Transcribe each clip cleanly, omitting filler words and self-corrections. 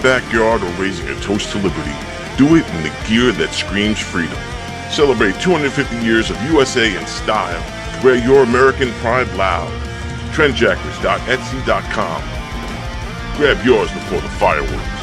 Backyard or raising a toast to liberty, do it in the gear that screams freedom. Celebrate 250 years of USA in style. Wear your American pride loud. Trendjackers.etsy.com. Grab yours before the fireworks.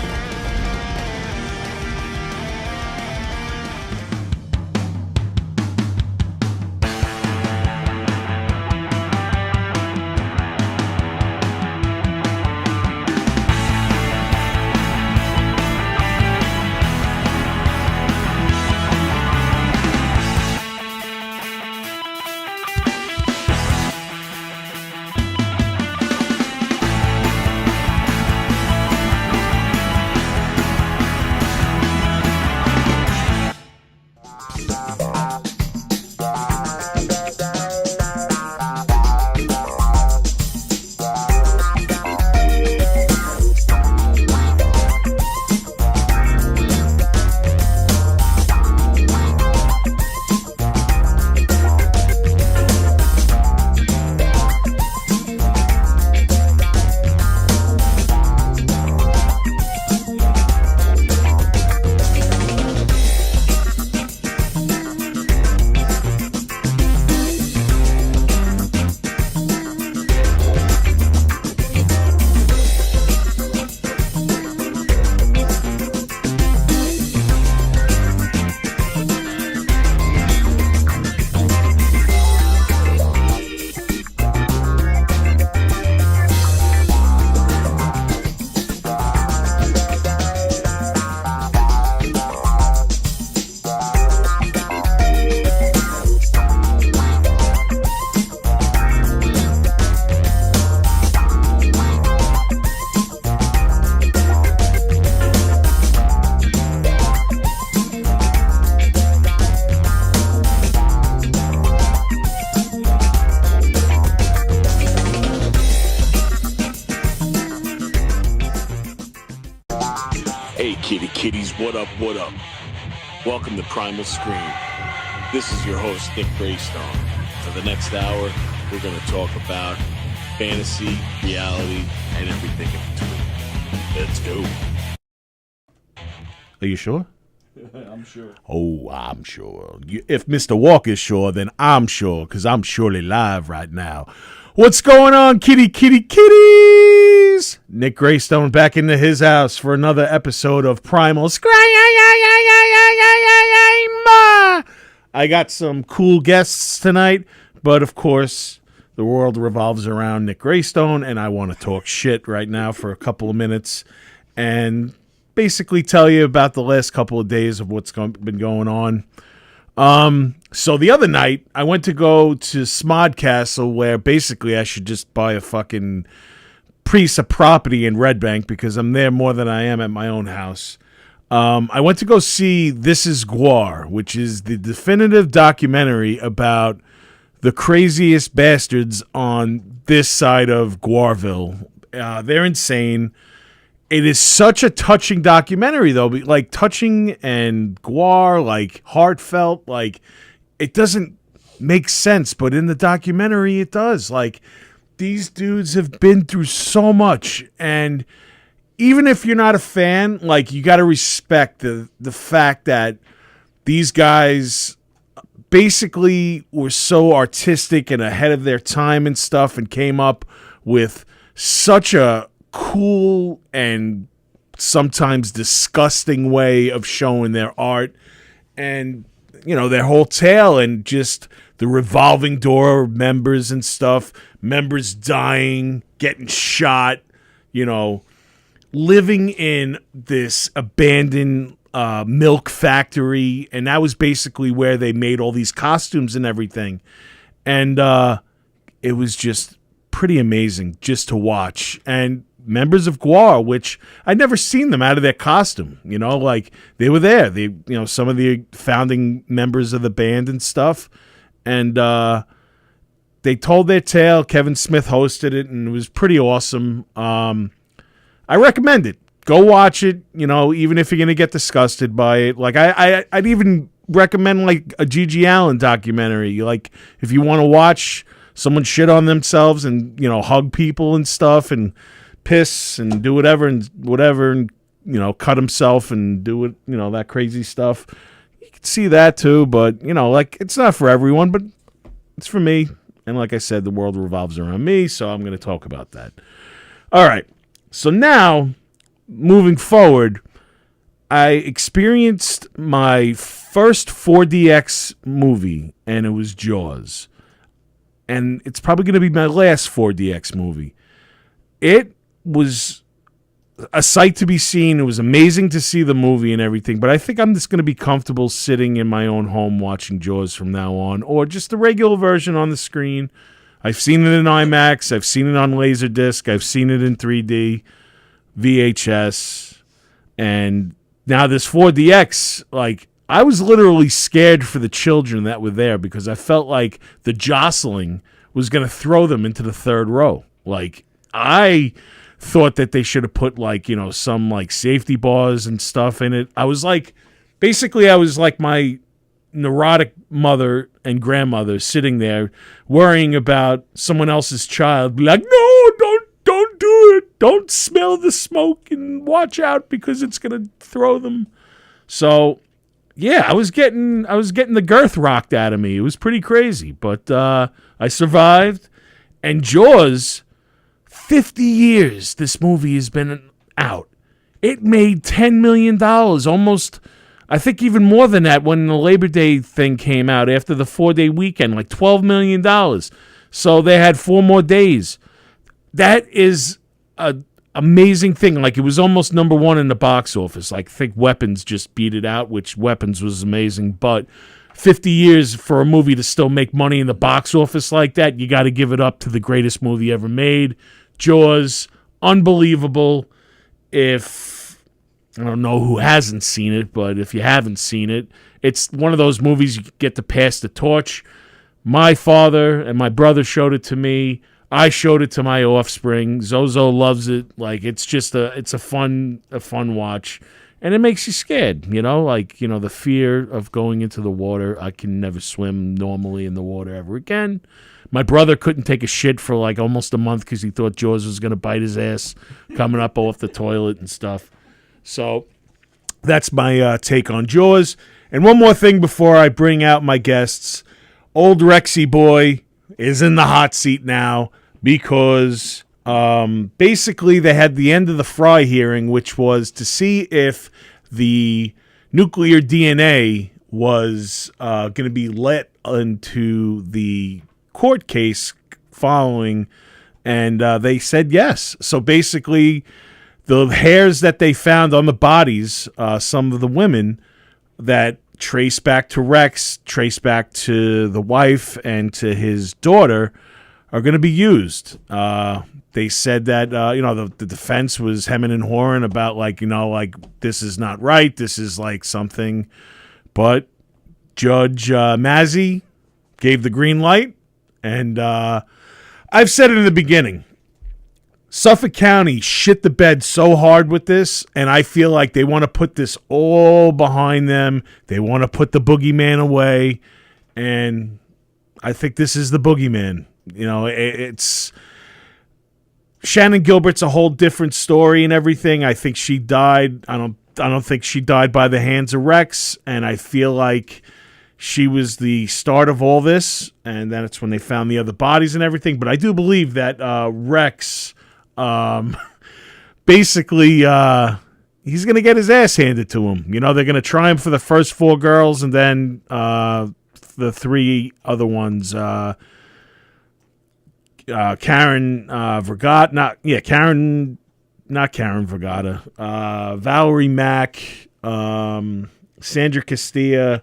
What up? Welcome to Primal Screen. This is your host, Nick Graystone. For the next hour, we're going to talk about fantasy, reality, and everything in between. Let's go. Are you sure? I'm sure. Oh, I'm sure. If Mr. Walker's sure, then I'm sure, because I'm surely live right now. What's going on, kitties? Nick Graystone back into his house for another episode of Primal Scream. I got some cool guests tonight, but of course, the world revolves around Nick Graystone, and I want to talk shit right now for a couple of minutes and basically tell you about the last couple of days of what's been going on. So the other night, I went to go to Smod Castle, where basically I should just buy a fucking piece of property in Red Bank because I'm there more than I am at my own house. I went to go see This Is Gwar, which is the definitive documentary about the craziest bastards on this side of Gwarville. They're insane. It is such a touching documentary, though, like touching and Gwar, like heartfelt, like it doesn't make sense, but in the documentary it does. Like, these dudes have been through so much, and even if you're not a fan, like, you got to respect the fact that these guys basically were so artistic and ahead of their time and stuff, and came up with such a cool and sometimes disgusting way of showing their art, and you know, their whole tale, and just the revolving door of members and stuff, members dying, getting shot, you know, living in this abandoned milk factory, and that was basically where they made all these costumes and everything, and it was just pretty amazing just to watch. And members of Gwar, which I'd never seen them out of their costume, you know, like they were there. They, you know, some of the founding members of the band and stuff, and they told their tale. Kevin Smith hosted it, and it was pretty awesome. I recommend it. Go watch it, you know, even if you're going to get disgusted by it. Like, I'd even recommend, like, a Gigi Allen documentary. Like, if you want to watch someone shit on themselves and, you know, hug people and stuff and piss and do whatever and cut himself and do it, that crazy stuff. You can see that too, but, like, it's not for everyone, but it's for me. And like I said, the world revolves around me, so I'm going to talk about that. All right. So now, moving forward, I experienced my first 4DX movie, and it was Jaws. And it's probably going to be my last 4DX movie. It was a sight to be seen. It was amazing to see the movie and everything, but I think I'm just going to be comfortable sitting in my own home watching Jaws from now on, or just the regular version on the screen. I've seen it in IMAX. I've seen it on Laserdisc. I've seen it in 3D, VHS, and now this 4DX, like, I was literally scared for the children that were there because I felt like the jostling was going to throw them into the third row. Like, I thought that they should have put, like, some, like, safety bars and stuff in it. I was like my neurotic mother and grandmother sitting there worrying about someone else's child. Be like, no, don't do it. Don't smell the smoke and watch out because it's going to throw them. So, yeah, I was getting the girth rocked out of me. It was pretty crazy, but I survived. And Jaws, 50 years this movie has been out. It made $10 million, almost, I think even more than that when the Labor Day thing came out after the 4-day weekend, like $12 million. So they had 4 more days. That is an amazing thing. Like, it was almost number 1 in the box office. Like, I think Weapons just beat it out, which Weapons was amazing. But 50 years for a movie to still make money in the box office like that, you got to give it up to the greatest movie ever made. Jaws, unbelievable. If, I don't know who hasn't seen it, but if you haven't seen it, it's one of those movies you get to pass the torch. My father and my brother showed it to me. I showed it to my offspring. Zozo loves it. Like, it's just a fun watch, and it makes you scared. The fear of going into the water. I can never swim normally in the water ever again. My brother couldn't take a shit for like almost a month because he thought Jaws was going to bite his ass coming up off the toilet and stuff. So that's my take on Jaws. And one more thing before I bring out my guests. Old Rexy boy is in the hot seat now because basically they had the end of the Fry hearing, which was to see if the nuclear DNA was going to be let into the court case following, and they said yes. So basically the hairs that they found on the bodies, some of the women that trace back to Rex, trace back to the wife and to his daughter, are going to be used. They said that, the defense was hemming and hawing about, like, this is not right. This is like something. But Judge Mazzy gave the green light. And I've said it in the beginning. Suffolk County shit the bed so hard with this, and I feel like they want to put this all behind them. They want to put the boogeyman away, and I think this is the boogeyman. It's Shannon Gilbert's a whole different story and everything. I think she died. I don't think she died by the hands of Rex, and I feel like she was the start of all this, and then it's when they found the other bodies and everything. But I do believe that Rex, basically, he's going to get his ass handed to him. They're going to try him for the first 4 girls, and then the 3 other ones, Karen Vergata, not Karen Vergata, Valerie Mack, Sandra Castilla,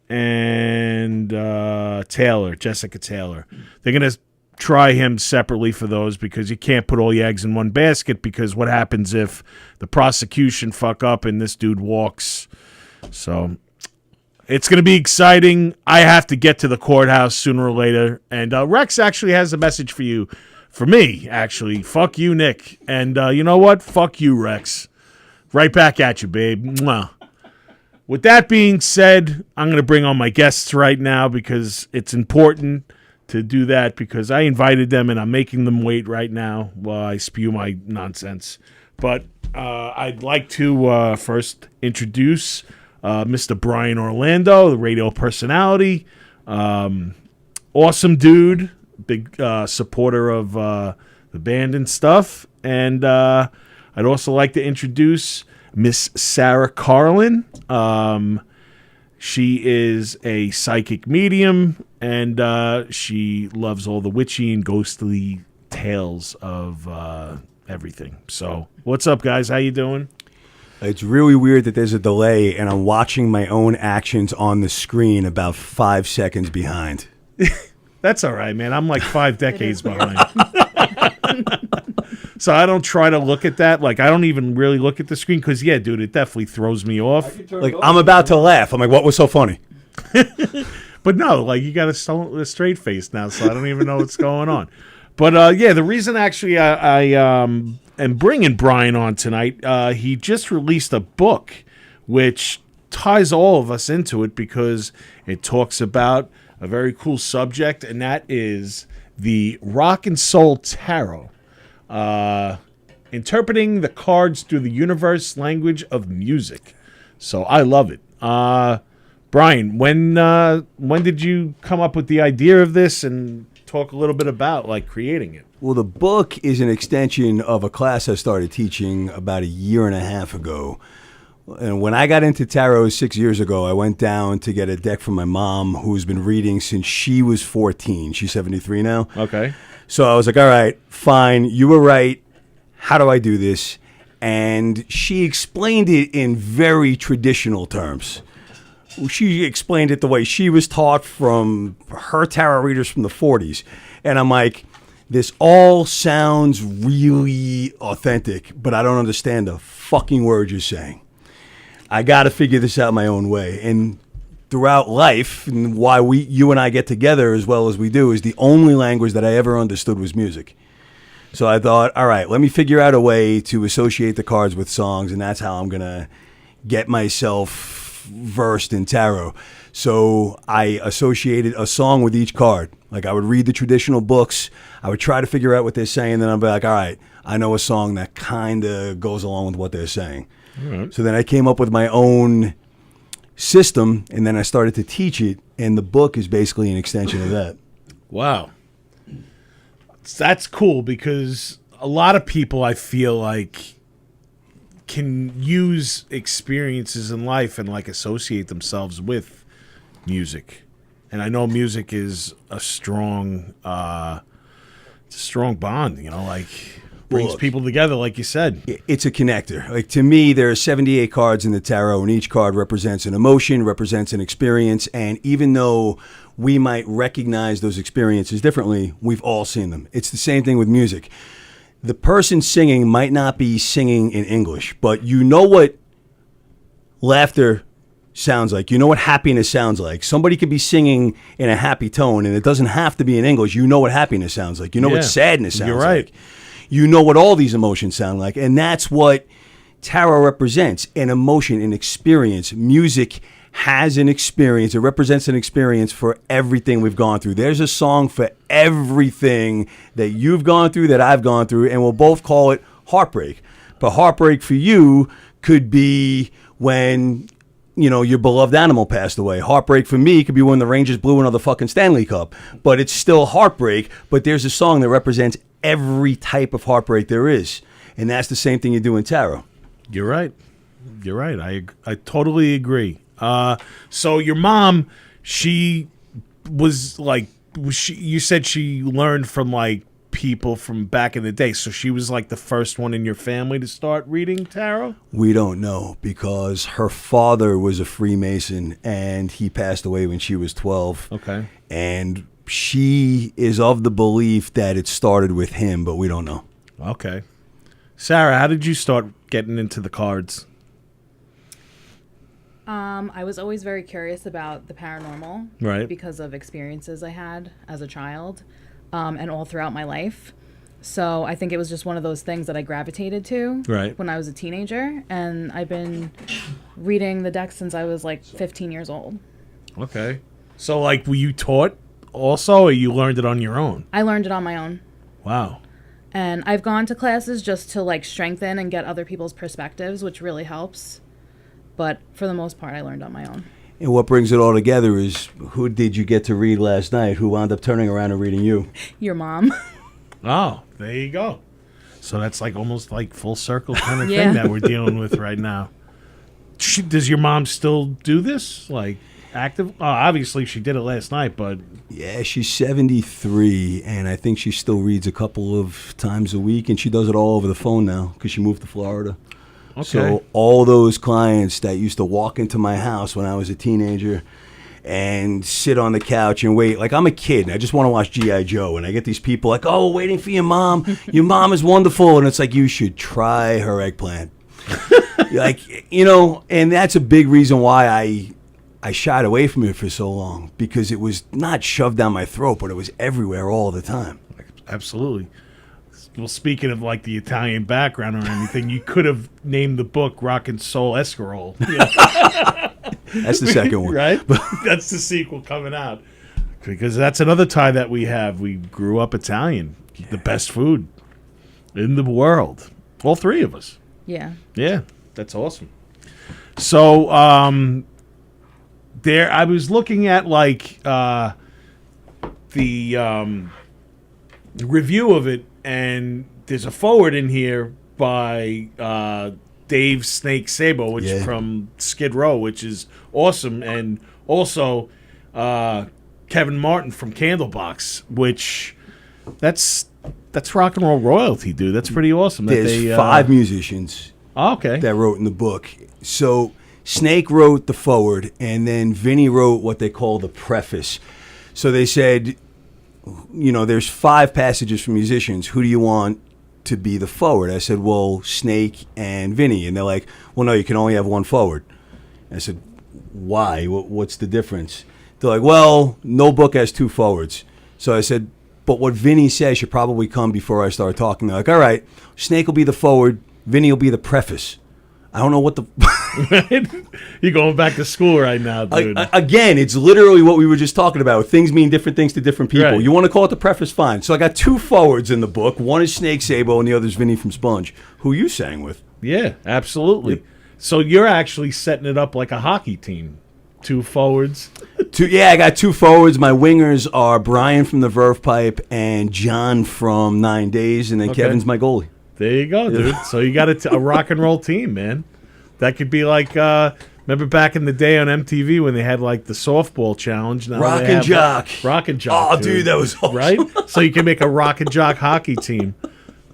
and Jessica Taylor. They're going to try him separately for those because you can't put all your eggs in one basket, because what happens if the prosecution fuck up and this dude walks? So it's going to be exciting. I have to get to the courthouse sooner or later. And Rex actually has a message for you. For me, actually. Fuck you, Nick. And you know what? Fuck you, Rex. Right back at you, babe. Mwah. With that being said, I'm going to bring on my guests right now because it's important to do that, because I invited them and I'm making them wait right now while I spew my nonsense. But I'd like to first introduce Mr. Brian Orlando, the radio personality. Awesome dude, big supporter of the band and stuff. And I'd also like to introduce Miss Sarah Carlin. She is a psychic medium, and she loves all the witchy and ghostly tales of everything. So, what's up, guys? How you doing? It's really weird that there's a delay, and I'm watching my own actions on the screen about 5 seconds behind. That's all right, man. I'm like 5 decades behind. So I don't try to look at that. Like, I don't even really look at the screen because, yeah, dude, it definitely throws me off. Like, I'm about to laugh. I'm like, what was so funny? But no, like, you got a straight face now, so I don't even know what's going on. But, yeah, the reason actually I am bringing Brian on tonight, he just released a book which ties all of us into it because it talks about a very cool subject, and that is the Rock and Soul Tarot. Interpreting the cards through the universe language of music. So I love it. Brian, when did you come up with the idea of this, and talk a little bit about like creating it? Well, the book is an extension of a class I started teaching about a year and a half ago. And when I got into tarot 6 years ago, I went down to get a deck from my mom, who's been reading since she was 14. She's 73 now. Okay. So I was like, all right, fine. You were right. How do I do this? And she explained it in very traditional terms. She explained it the way she was taught from her tarot readers from the 40s. And I'm like, this all sounds really authentic, but I don't understand a fucking word you're saying. I got to figure this out my own way. And throughout life, and why you and I get together as well as we do, is the only language that I ever understood was music. So I thought, all right, let me figure out a way to associate the cards with songs, and that's how I'm going to get myself versed in tarot. So I associated a song with each card. Like, I would read the traditional books, I would try to figure out what they're saying, then I'd be like, all right, I know a song that kind of goes along with what they're saying. So then I came up with my own system, and then I started to teach it, and the book is basically an extension of that. Wow. That's cool, because a lot of people, I feel like, can use experiences in life and like associate themselves with music. And I know music is a strong it's a strong bond, you know, like brings people together, like you said. It's a connector. Like, to me, there are 78 cards in the tarot, and each card represents an emotion, represents an experience, and even though we might recognize those experiences differently, we've all seen them. It's the same thing with music. The person singing might not be singing in English, but you know what laughter sounds like. You know what happiness sounds like. Somebody could be singing in a happy tone, and it doesn't have to be in English. You know what happiness sounds like. You know what sadness sounds like. You know what all these emotions sound like. And that's what tarot represents, an emotion, an experience. Music has an experience. It represents an experience for everything we've gone through. There's a song for everything that you've gone through, that I've gone through, and we'll both call it heartbreak. But heartbreak for you could be when, you know, your beloved animal passed away. Heartbreak for me could be when the Rangers blew another fucking Stanley Cup. But it's still heartbreak. But there's a song that represents every type of heartbreak there is. And that's the same thing you do in tarot. You're right. You're right. I totally agree. So your mom, she was like, you said she learned from like people from back in the day. So she was like the first one in your family to start reading tarot? We don't know, because her father was a Freemason and he passed away when she was 12. Okay. And she is of the belief that it started with him, but we don't know. Okay. Sarah, how did you start getting into the cards? I was always very curious about the paranormal, right? Because of experiences I had as a child, and all throughout my life. So I think it was just one of those things that I gravitated to when I was a teenager, and I've been reading the deck since I was like 15 years old. Okay. So like, were you taught also, or you learned it on your own? I learned it on my own. Wow. And I've gone to classes just to like strengthen and get other people's perspectives, which really helps. But for the most part, I learned on my own. And what brings it all together is, who did you get to read last night? Who wound up turning around and reading you? Your mom. Oh, there you go. So that's like almost like full circle kind of Yeah. thing that we're dealing with right now. Does your mom still do this? Like active? Oh, obviously she did it last night, but Yeah, she's 73, and I think she still reads a couple of times a week, and she does it all over the phone now because she moved to Florida. okay. So all those clients that used to walk into my house when I was a teenager and sit on the couch and wait, like I'm a kid and I just want to watch G.I. Joe, and I get these people like, oh, waiting for your mom. Your mom is wonderful. And it's like, you should try her eggplant. Like, you know, and that's a big reason why I shied away from it for so long, because it was not shoved down my throat, but it was everywhere all the time. Absolutely. Well, speaking of like the Italian background or anything, you could have named the book Rock and Soul Escarole. That's the second one. Right? That's the sequel coming out. Because that's another tie that we have. We grew up Italian. The best food in the world. All three of us. Yeah. Yeah, that's awesome. So, there, I was looking at like the review of it, and there's a forward in here by Dave Snake Sabo, which from Skid Row, which is awesome, and also Kevin Martin from Candlebox, which that's rock and roll royalty, dude. That's pretty awesome. There's 5 musicians okay. that wrote in the book. So Snake wrote the forward, and then Vinny wrote what they call the preface. So they said, you know, there's 5 passages from musicians. Who do you want to be the forward? I said, well, Snake and Vinny. And they're like, well, no, you can only have one forward. I said, why? What's the difference? They're like, well, no book has 2 forwards. So I said, but what Vinny says should probably come before I start talking. They're like, all right, Snake will be the forward, Vinny will be the preface. I don't know what the... You're going back to school right now, dude. Again, it's literally what we were just talking about. Things mean different things to different people. Right. You want to call it the preface, fine. So I got 2 forwards in the book. One is Snake Sabo and the other is Vinny from Sponge, who you sang with. Yeah, absolutely. Yep. So you're actually setting it up like a hockey team. 2 forwards. I got 2 forwards. My wingers are Brian from the Verve Pipe and John from 9 Days, and then Kevin's my goalie. There you go, dude. So you got a rock and roll team, man. That could be like, remember back in the day on MTV when they had like the softball challenge? Now Rock and Jock. Rock and Jock. Oh, dude, that was awesome. Right? So you can make a Rock and Jock hockey team.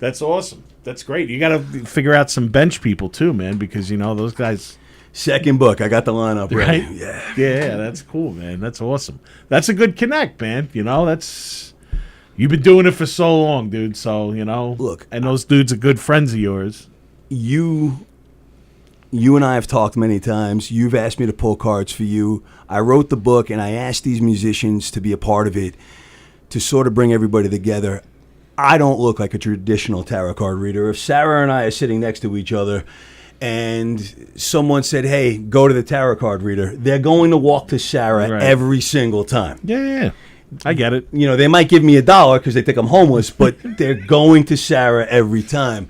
That's awesome. That's great. You got to figure out some bench people too, man, because, you know, those guys... Second book. I got the lineup ready. Right? Yeah. Yeah, that's cool, man. That's awesome. That's a good connect, man. You know, that's... You've been doing it for so long, dude. So, you know... Look. And those dudes are good friends of yours. You and I have talked many times. You've asked me to pull cards for you. I wrote the book, and I asked these musicians to be a part of it to sort of bring everybody together. I don't look like a traditional tarot card reader. If Sarah and I are sitting next to each other and someone said, hey, go to the tarot card reader, they're going to walk to Sarah every single time. Yeah. I get it. You know, they might give me $1 because they think I'm homeless, but they're going to Sarah every time.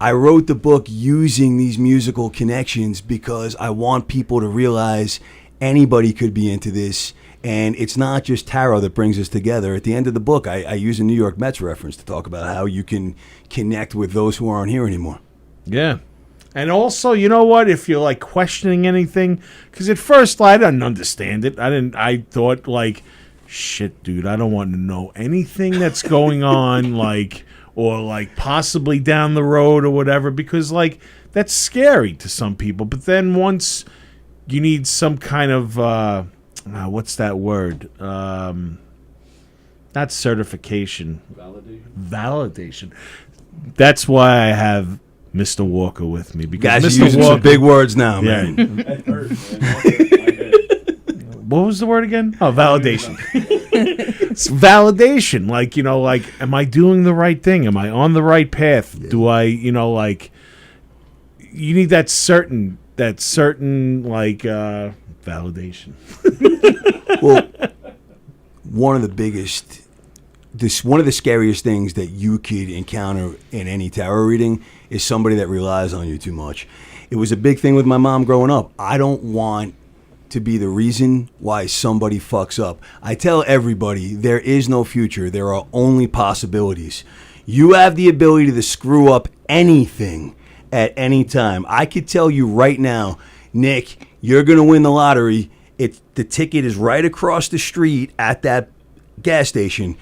I wrote the book using these musical connections because I want people to realize anybody could be into this, and it's not just tarot that brings us together. At the end of the book, I use a New York Mets reference to talk about how you can connect with those who aren't here anymore. Yeah. And also, you know what? If you're like questioning anything, because at first I didn't understand it. I thought like, shit, dude, I don't want to know anything that's going on, like, or like possibly down the road or whatever, because like that's scary to some people. But then once you need some kind of what's that word? Not certification. Validation. That's why I have Mr. Walker with me, because guys Mr. are using Walker, some big words now, man. What was the word again? Oh, validation. It's validation. Like, you know, like, am I doing the right thing? Am I on the right path? Yeah. Do I, you know, like, you need that certain, like, validation. Well, one of the biggest one of the scariest things that you could encounter in any tarot reading is somebody that relies on you too much. It was a big thing with my mom growing up. I don't want to be the reason why somebody fucks up. I tell everybody there is no future. There are only possibilities. You have the ability to screw up anything at any time. I could tell you right now, Nick, you're going to win the lottery. The ticket is right across the street at that gas station,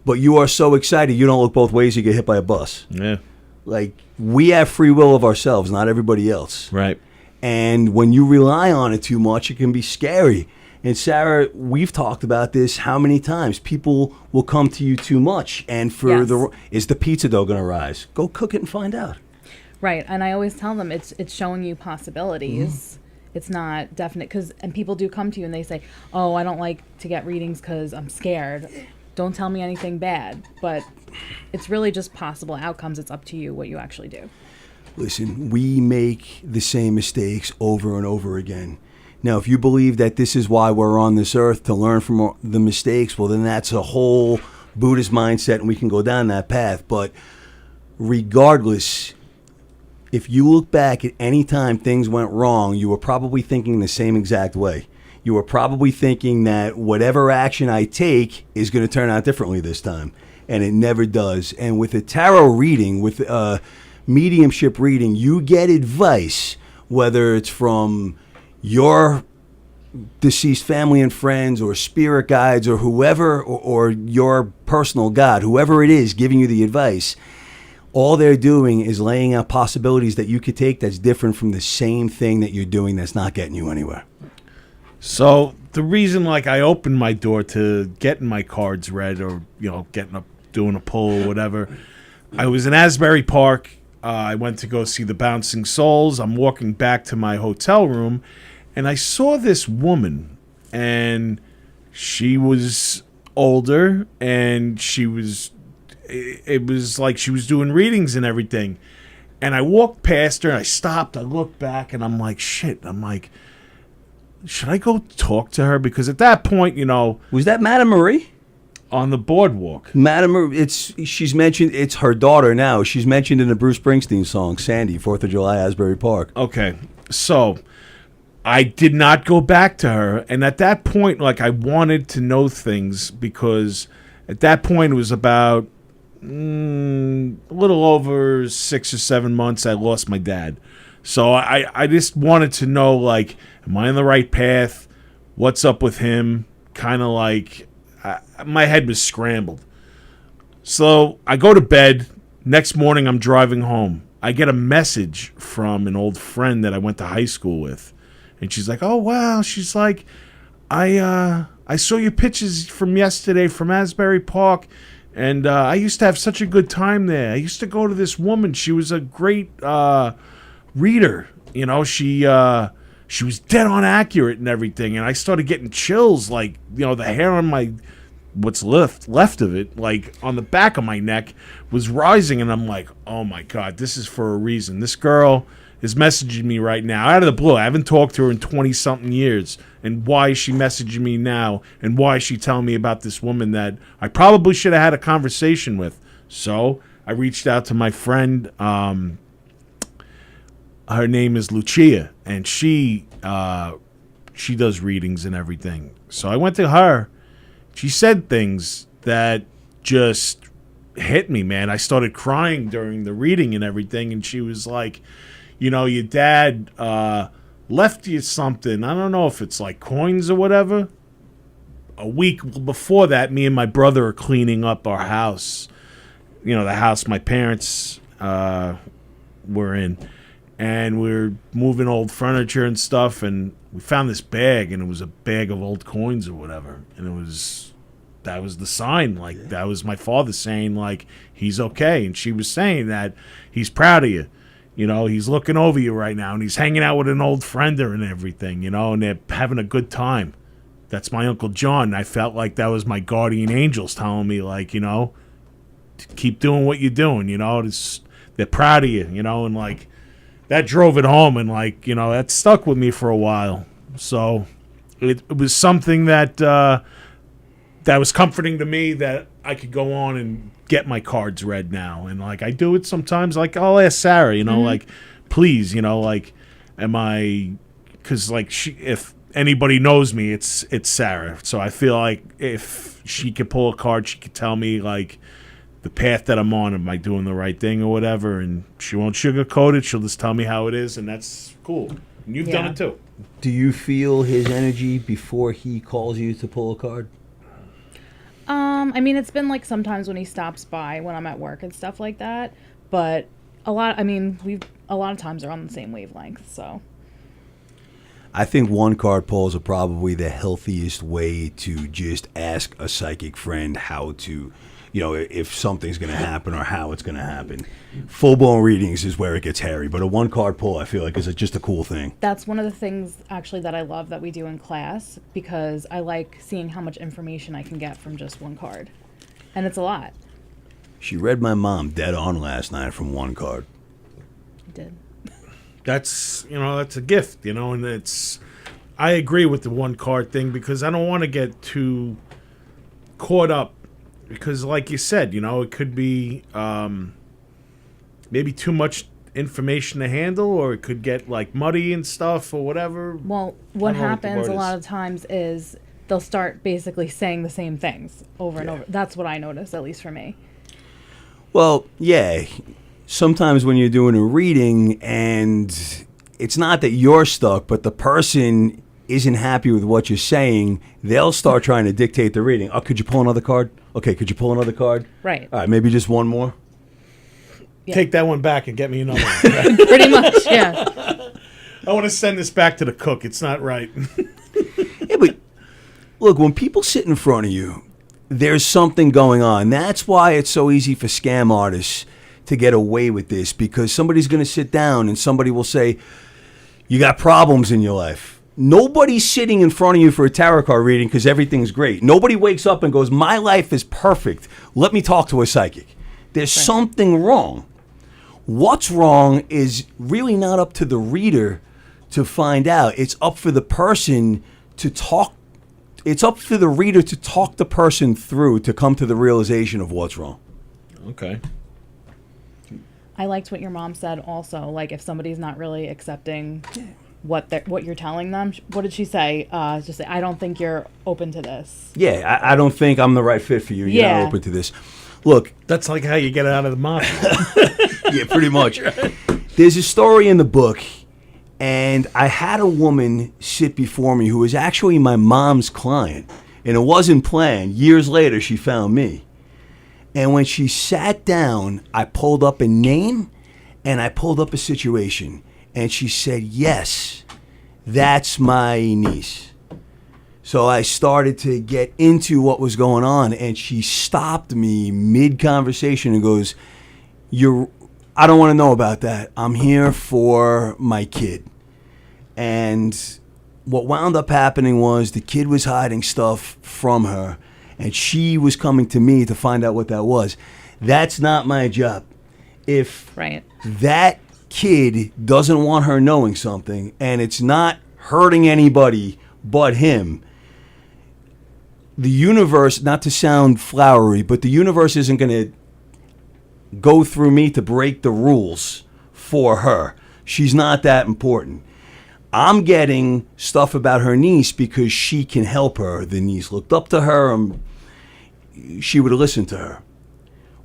but you are so excited you don't look both ways, you get hit by a bus. Yeah. Like, we have free will of ourselves, not everybody else. Right. And when you rely on it too much, it can be scary. And Sarah, we've talked about this how many times. People will come to you too much, and is the pizza dough going to rise? Go cook it and find out. Right, and I always tell them it's showing you possibilities. It's not definite, and people do come to you and they say, "Oh, I don't like to get readings because I'm scared. Don't tell me anything bad." But it's really just possible outcomes. It's up to you what you actually do. Listen, we make the same mistakes over and over again. Now, if you believe that this is why we're on this earth, to learn from the mistakes, well, then that's a whole Buddhist mindset, and we can go down that path. But regardless, if you look back at any time things went wrong, you were probably thinking the same exact way. You were probably thinking that whatever action I take is going to turn out differently this time, and it never does. And with a tarot reading, with mediumship reading, you get advice, whether it's from your deceased family and friends or spirit guides or whoever, or your personal God, whoever it is giving you the advice. All they're doing is laying out possibilities that you could take that's different from the same thing that you're doing that's not getting you anywhere. So the reason, like, I opened my door to getting my cards read, or doing a pull or whatever, I was in Asbury Park. I went to go see the Bouncing Souls. I'm walking back to my hotel room, and I saw this woman, and she was older, and it was like she was doing readings and everything. And I walked past her, and I stopped, I looked back, and I'm like, shit. I'm like, should I go talk to her? Because at that point, Was that Madame Marie? On the boardwalk. Madame Marie, she's mentioned, it's her daughter now. She's mentioned in the Bruce Springsteen song, Sandy, 4th of July, Asbury Park. Okay, so I did not go back to her. And at that point, like, I wanted to know things, because at that point it was about a little over 6 or 7 months I lost my dad. So I just wanted to know, like, am I on the right path? What's up with him? Kind of like, my head was scrambled. So I go to bed. Next morning I'm driving home. I get a message from an old friend that I went to high school with. And she's like, oh, wow. She's like, I saw your pictures from yesterday from Asbury Park. And I used to have such a good time there. I used to go to this woman. She was a great reader. She was dead on accurate and everything. And I started getting chills, like, the hair on my, what's left of it, like on the back of my neck was rising. And I'm like, oh my God, this is for a reason. This girl is messaging me right now out of the blue. I haven't talked to her in 20 something years. And why is she messaging me now? And why is she telling me about this woman that I probably should have had a conversation with? So I reached out to my friend. Her name is Lucia, and she does readings and everything. So I went to her. She said things that just hit me, man. I started crying during the reading and everything, and she was like, your dad left you something. I don't know if it's like coins or whatever. A week before that, me and my brother are cleaning up our house. The house my parents were in. And we're moving old furniture and stuff, and we found this bag, and it was a bag of old coins or whatever. And that was the sign. Like, that was my father saying, like, he's okay. And she was saying that he's proud of you. He's looking over you right now, and he's hanging out with an old friend and everything, and they're having a good time. That's my Uncle John. I felt like that was my guardian angels telling me, like, to keep doing what you're doing, they're proud of you, and, like, that drove it home, and, like, that stuck with me for a while. So it was something that that was comforting to me that I could go on and get my cards read now. And like I do it sometimes. Like I'll ask Sarah, like, please, like, am I? Because like if anybody knows me, it's Sarah. So I feel like if she could pull a card, she could tell me like the path that I'm on. Am I doing the right thing or whatever? And she won't sugarcoat it. She'll just tell me how it is, and that's cool. And you've done it too. Do you feel his energy before he calls you to pull a card? I mean, it's been like sometimes when he stops by when I'm at work and stuff like that, but a lot of times are on the same wavelength, so. I think one card pulls are probably the healthiest way to just ask a psychic friend how to, if something's going to happen or how it's going to happen. Full-blown readings is where it gets hairy, but a one-card pull, I feel like, is just a cool thing. That's one of the things, actually, that I love that we do in class, because I like seeing how much information I can get from just one card. And it's a lot. She read my mom dead on last night from one card. I did. That's that's a gift, and I agree with the one card thing because I don't want to get too caught up because like you said, it could be maybe too much information to handle, or it could get like muddy and stuff or whatever. Well, what happens a lot of times is they'll start basically saying the same things over and over. That's what I notice, at least for me. Well, yeah. Sometimes when you're doing a reading and it's not that you're stuck, but the person isn't happy with what you're saying, they'll start trying to dictate the reading. Oh, could you pull another card? Okay, could you pull another card? Right. All right, maybe just one more. Yeah. Take that one back and get me another one. Pretty much, yeah. I want to send this back to the cook. It's not right. Yeah, but look, when people sit in front of you, there's something going on. That's why it's so easy for scam artists to get away with this, because somebody's going to sit down and somebody will say, you got problems in your life. Nobody's sitting in front of you for a tarot card reading because everything's great. Nobody wakes up and goes, my life is perfect. Let me talk to a psychic. There's something wrong. What's wrong is really not up to the reader to find out. It's up for the person to talk. It's up for the reader to talk the person through to come to the realization of what's wrong. Okay. I liked what your mom said also. Like, if somebody's not really accepting what you're telling them, what did she say? Just say, I don't think you're open to this. Yeah, I don't think I'm the right fit for you. You're not open to this. Look. That's like how you get out of the mafia. Yeah, pretty much. There's a story in the book, and I had a woman sit before me who was actually my mom's client, and it wasn't planned. Years later, she found me. And when she sat down, I pulled up a name and I pulled up a situation. And she said, yes, that's my niece. So I started to get into what was going on. And she stopped me mid-conversation and goes, I don't want to know about that. I'm here for my kid. And what wound up happening was the kid was hiding stuff from her. And she was coming to me to find out what that was. That's not my job. If that kid doesn't want her knowing something and it's not hurting anybody but him, the universe, not to sound flowery, but the universe isn't going to go through me to break the rules for her. She's not that important. I'm getting stuff about her niece because she can help her. The niece looked up to her and she would have listened to her.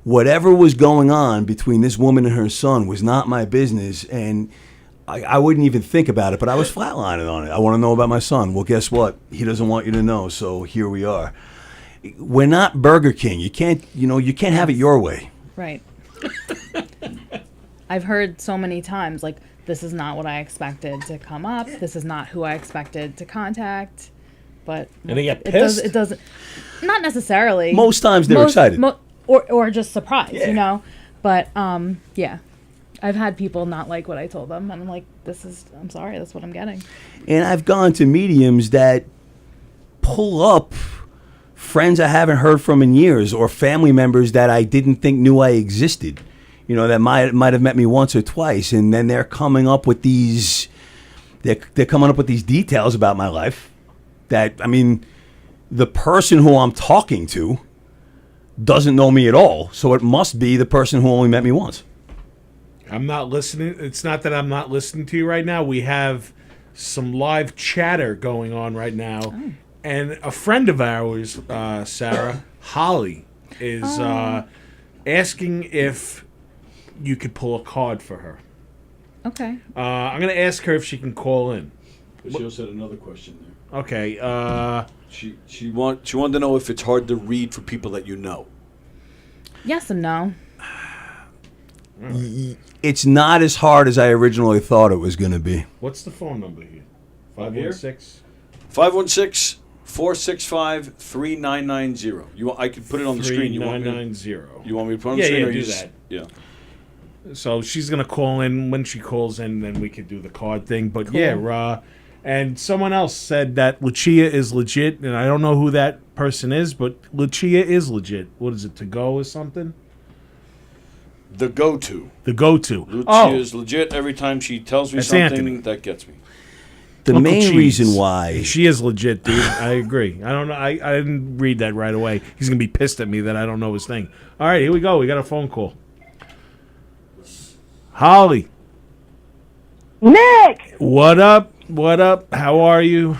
Whatever was going on between this woman and her son was not my business, and I wouldn't even think about it, but I was flatlining on it. I want to know about my son. Well, guess what? He doesn't want you to know, so here we are. We're not Burger King. You can't have it your way. Right. I've heard so many times, like, this is not what I expected to come up. This is not who I expected to contact. But and they get pissed? It doesn't. Not necessarily. Most times they're excited. Or just surprised, But, yeah. I've had people not like what I told them. And I'm like, I'm sorry, that's what I'm getting. And I've gone to mediums that pull up friends I haven't heard from in years, or family members that I didn't think knew I existed. That might have met me once or twice, and then they're coming up with these. They're coming up with these details about my life. That, I mean, the person who I'm talking to doesn't know me at all, so it must be the person who only met me once. I'm not listening. It's not that I'm not listening to you right now. We have some live chatter going on right now. Oh. And a friend of ours, Sarah, Holly, is asking if you could pull a card for her. Okay. I'm going to ask her if she can call in. But she also had another question there. Okay. She wanted to know if it's hard to read for people that you know. Yes and no. It's not as hard as I originally thought it was going to be. What's the phone number here? 516? 516-465-3990. I could put it on the screen. You want me to put it on the screen? Yeah, do that. Yeah. So she's going to call in. When she calls in, then we could do the card thing. But cool. yeah, and someone else said that Lucia is legit, and I don't know who that person is, but Lucia is legit. What is it, to go or something? The go-to. The go-to. Lucia is legit. Every time she tells me something, Anthony. That gets me. The Uncle main Cheese. reason why... She is legit, dude. I agree. I don't know. I didn't read that right away. He's going to be pissed at me that I don't know his thing. All right, here we go. We got a phone call. Holly. Nick! What up? What up? How are you?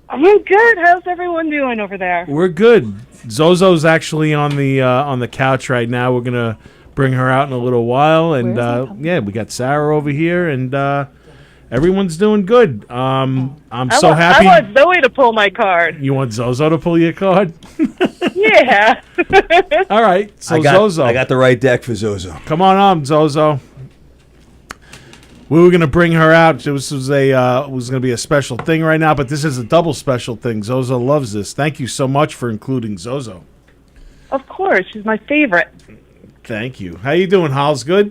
I'm good. How's everyone doing over there? We're good. Zozo's actually on the couch right now. We're going to bring her out in a little while. And, yeah, we got Sarah over here, and... everyone's doing good. I'm so happy. I want Zoe to pull my card. You want Zozo to pull your card? Yeah. All right. So Zozo. I got the right deck for Zozo. Come on, Zozo. We were gonna bring her out. This was gonna be a special thing right now, but this is a double special thing. Zozo loves this. Thank you so much for including Zozo. Of course, she's my favorite. Thank you. How you doing, Hal's good?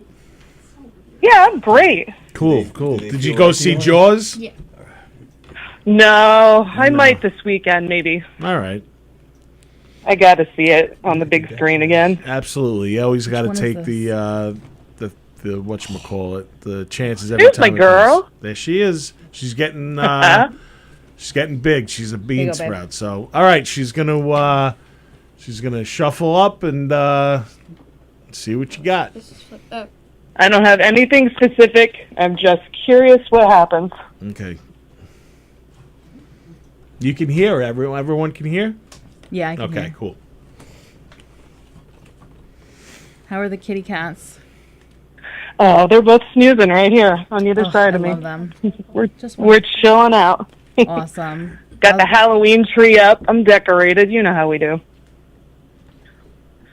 Yeah, I'm great. Cool. Did you go see Jaws? Yeah. No, I might this weekend, maybe. All right. I got to see it on the big screen again. Absolutely. You always got to one is take this? the whatchamacallit, the chances every There's time. my girl. Comes. There she is. She's getting she's getting big. She's a bean There you go, babe. sprout. So all right, she's gonna shuffle up and see what you got. I don't have anything specific. I'm just curious what happens. Okay. You can hear everyone can hear? Yeah, I can Okay, hear. cool. How are the kitty cats? Oh, they're both snoozing right here on either side of me. I love them. We're Just we're chilling out. Awesome. Got the Halloween tree up. I'm decorated. You know how we do.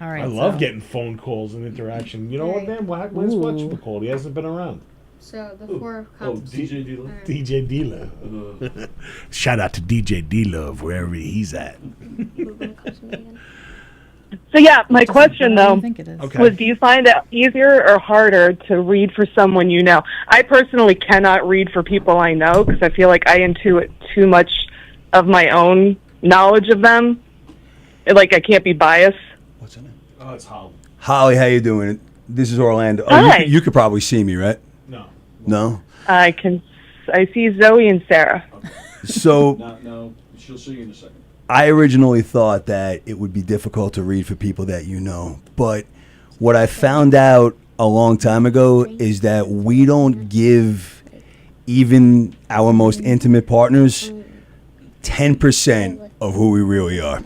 All right. I love getting phone calls and interaction. You know what, man? Where's whatchamacallit? He hasn't been around. So the four cops. DJ Dealer. DJ D-Love. Shout out to DJ D-Love, wherever he's at. So yeah, my question I though don't think it is. Okay. was, do you find it easier or harder to read for someone you know? I personally cannot read for people I know because I feel like I intuit too much of my own knowledge of them. Like I can't be biased. What's her name? Oh, it's Holly. Holly, how you doing? This is Orlando. Hi. You could probably see me, right? No. No? I see Zoe and Sarah. So No, she'll see you in a second. I originally thought that it would be difficult to read for people that you know, but what I found out a long time ago is that we don't give even our most intimate partners 10% of who we really are.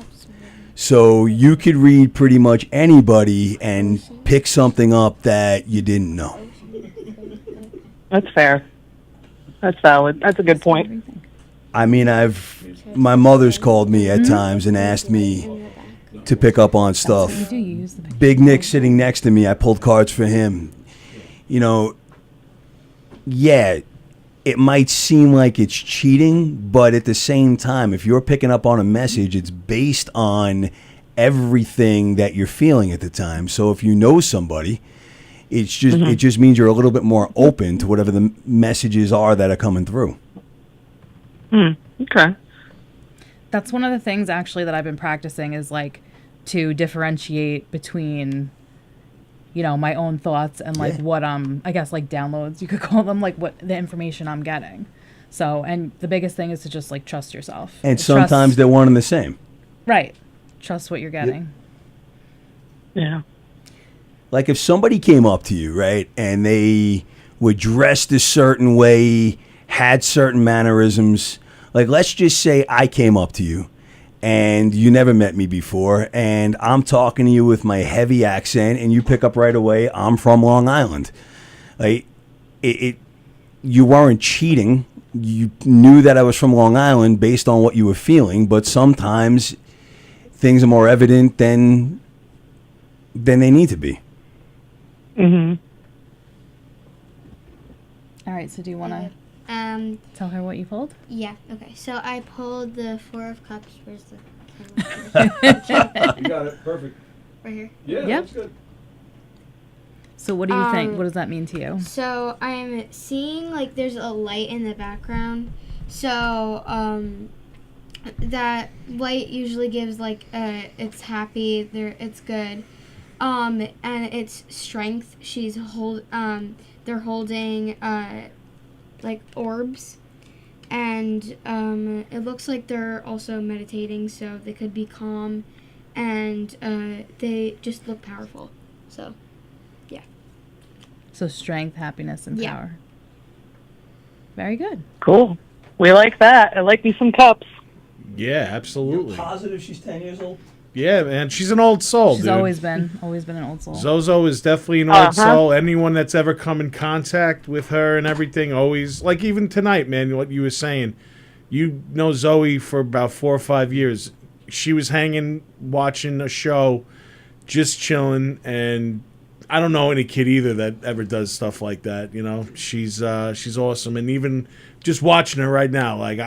So you could read pretty much anybody and pick something up that you didn't know. That's fair. That's valid. That's a good point. I mean, my mother's called me at times and asked me to pick up on stuff. You do use the picture. Big Nick sitting next to me, I pulled cards for him. You know, yeah, it might seem like it's cheating, but at the same time, if you're picking up on a message, it's based on everything that you're feeling at the time. So if you know somebody, it just means you're a little bit more open to whatever the messages are that are coming through. Okay. That's one of the things actually that I've been practicing is like to differentiate between, you know, my own thoughts and like what I guess like downloads, you could call them, like what the information I'm getting. So, and the biggest thing is to just like trust yourself. And sometimes they're one and the same. Right. Trust what you're getting. Yeah. Like if somebody came up to you, right, and they were dressed a certain way, had certain mannerisms, like let's just say I came up to you and you never met me before and I'm talking to you with my heavy accent and you pick up right away, I'm from Long Island. Like you weren't cheating. You knew that I was from Long Island based on what you were feeling, but sometimes things are more evident than they need to be. Mhm. All right, so do you want to tell her what you pulled? Yeah. Okay. So I pulled the Four of Cups. Where's the camera? You got it. Perfect. Right here. Yeah, Yep. that's good. So what do you think? What does that mean to you? So I'm seeing like there's a light in the background. So that light usually gives like it's happy. It's good. And it's strength. They're holding like orbs, and it looks like they're also meditating, so they could be calm, and they just look powerful. So, yeah. So strength, happiness, and Yeah. power. Very good. Cool. We like that. I like me some cups. Yeah, absolutely. Positive she's 10 years old? Yeah, man. She's an old soul, She's dude. always been an old soul. Zozo is definitely an old soul. Anyone that's ever come in contact with her and everything, always, like even tonight, man, what you were saying, you know Zoe for about 4 or 5 years. She was hanging, watching a show, just chilling, and I don't know any kid either that ever does stuff like that. You know, she's awesome, and even just watching her right now, like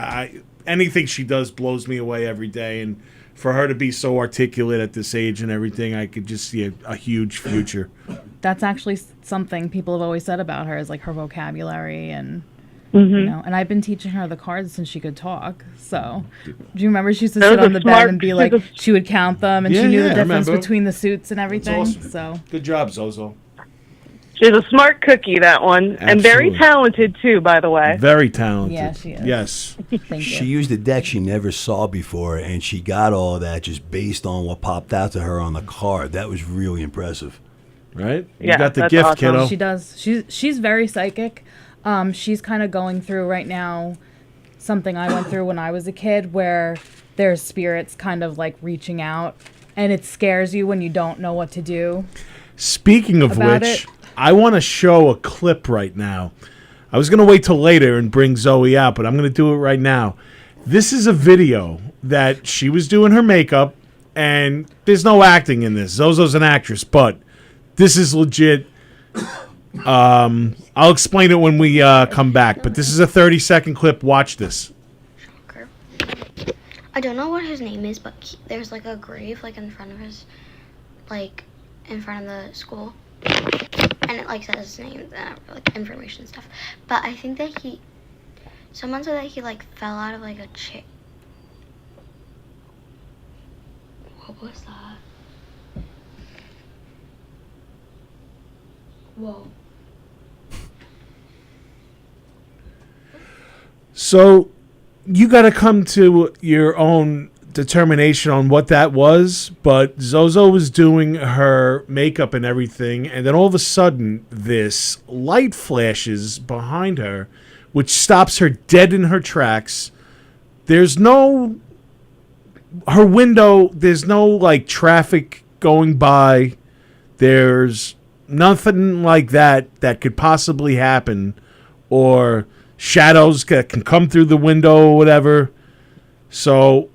anything she does blows me away every day, and for her to be so articulate at this age and everything, I could just see a huge future. That's actually something people have always said about her, is like her vocabulary and you know. And I've been teaching her the cards since she could talk. So, do you remember she used to sit on the bed and be like, she would count them and she knew the difference between the suits and everything. That's awesome. So good job, Zozo. She's a smart cookie, that one. And very talented, too, by the way. Very talented. Yeah, she is. Yes. Thank She you. used a deck she never saw before, and she got all of that just based on what popped out to her on the card. That was really impressive. Right? You Yeah, got the that's gift, awesome. kiddo. She does. She's very psychic. She's kind of going through right now something I went through when I was a kid, where there's spirits kind of like reaching out, and it scares you when you don't know what to do. Speaking of about which, it. I want to show a clip right now. I was going to wait till later and bring Zoe out, but I'm going to do it right now. This is a video that she was doing her makeup, and there's no acting in this. Zozo's an actress, but this is legit. I'll explain it when we come back, but this is a 30-second clip. Watch this. Shocker. I don't know what his name is, but there's like a grave like in front of his, like in front of the school, and it like says his name, like information and stuff. But I think that someone said that he like fell out of like a chair. What was that? Whoa. So you got to come to your own determination on what that was, but Zozo was doing her makeup and everything, and then all of a sudden this light flashes behind her, which stops her dead in her tracks. There's no like traffic going by. There's nothing like that could possibly happen, or shadows can come through the window or whatever. So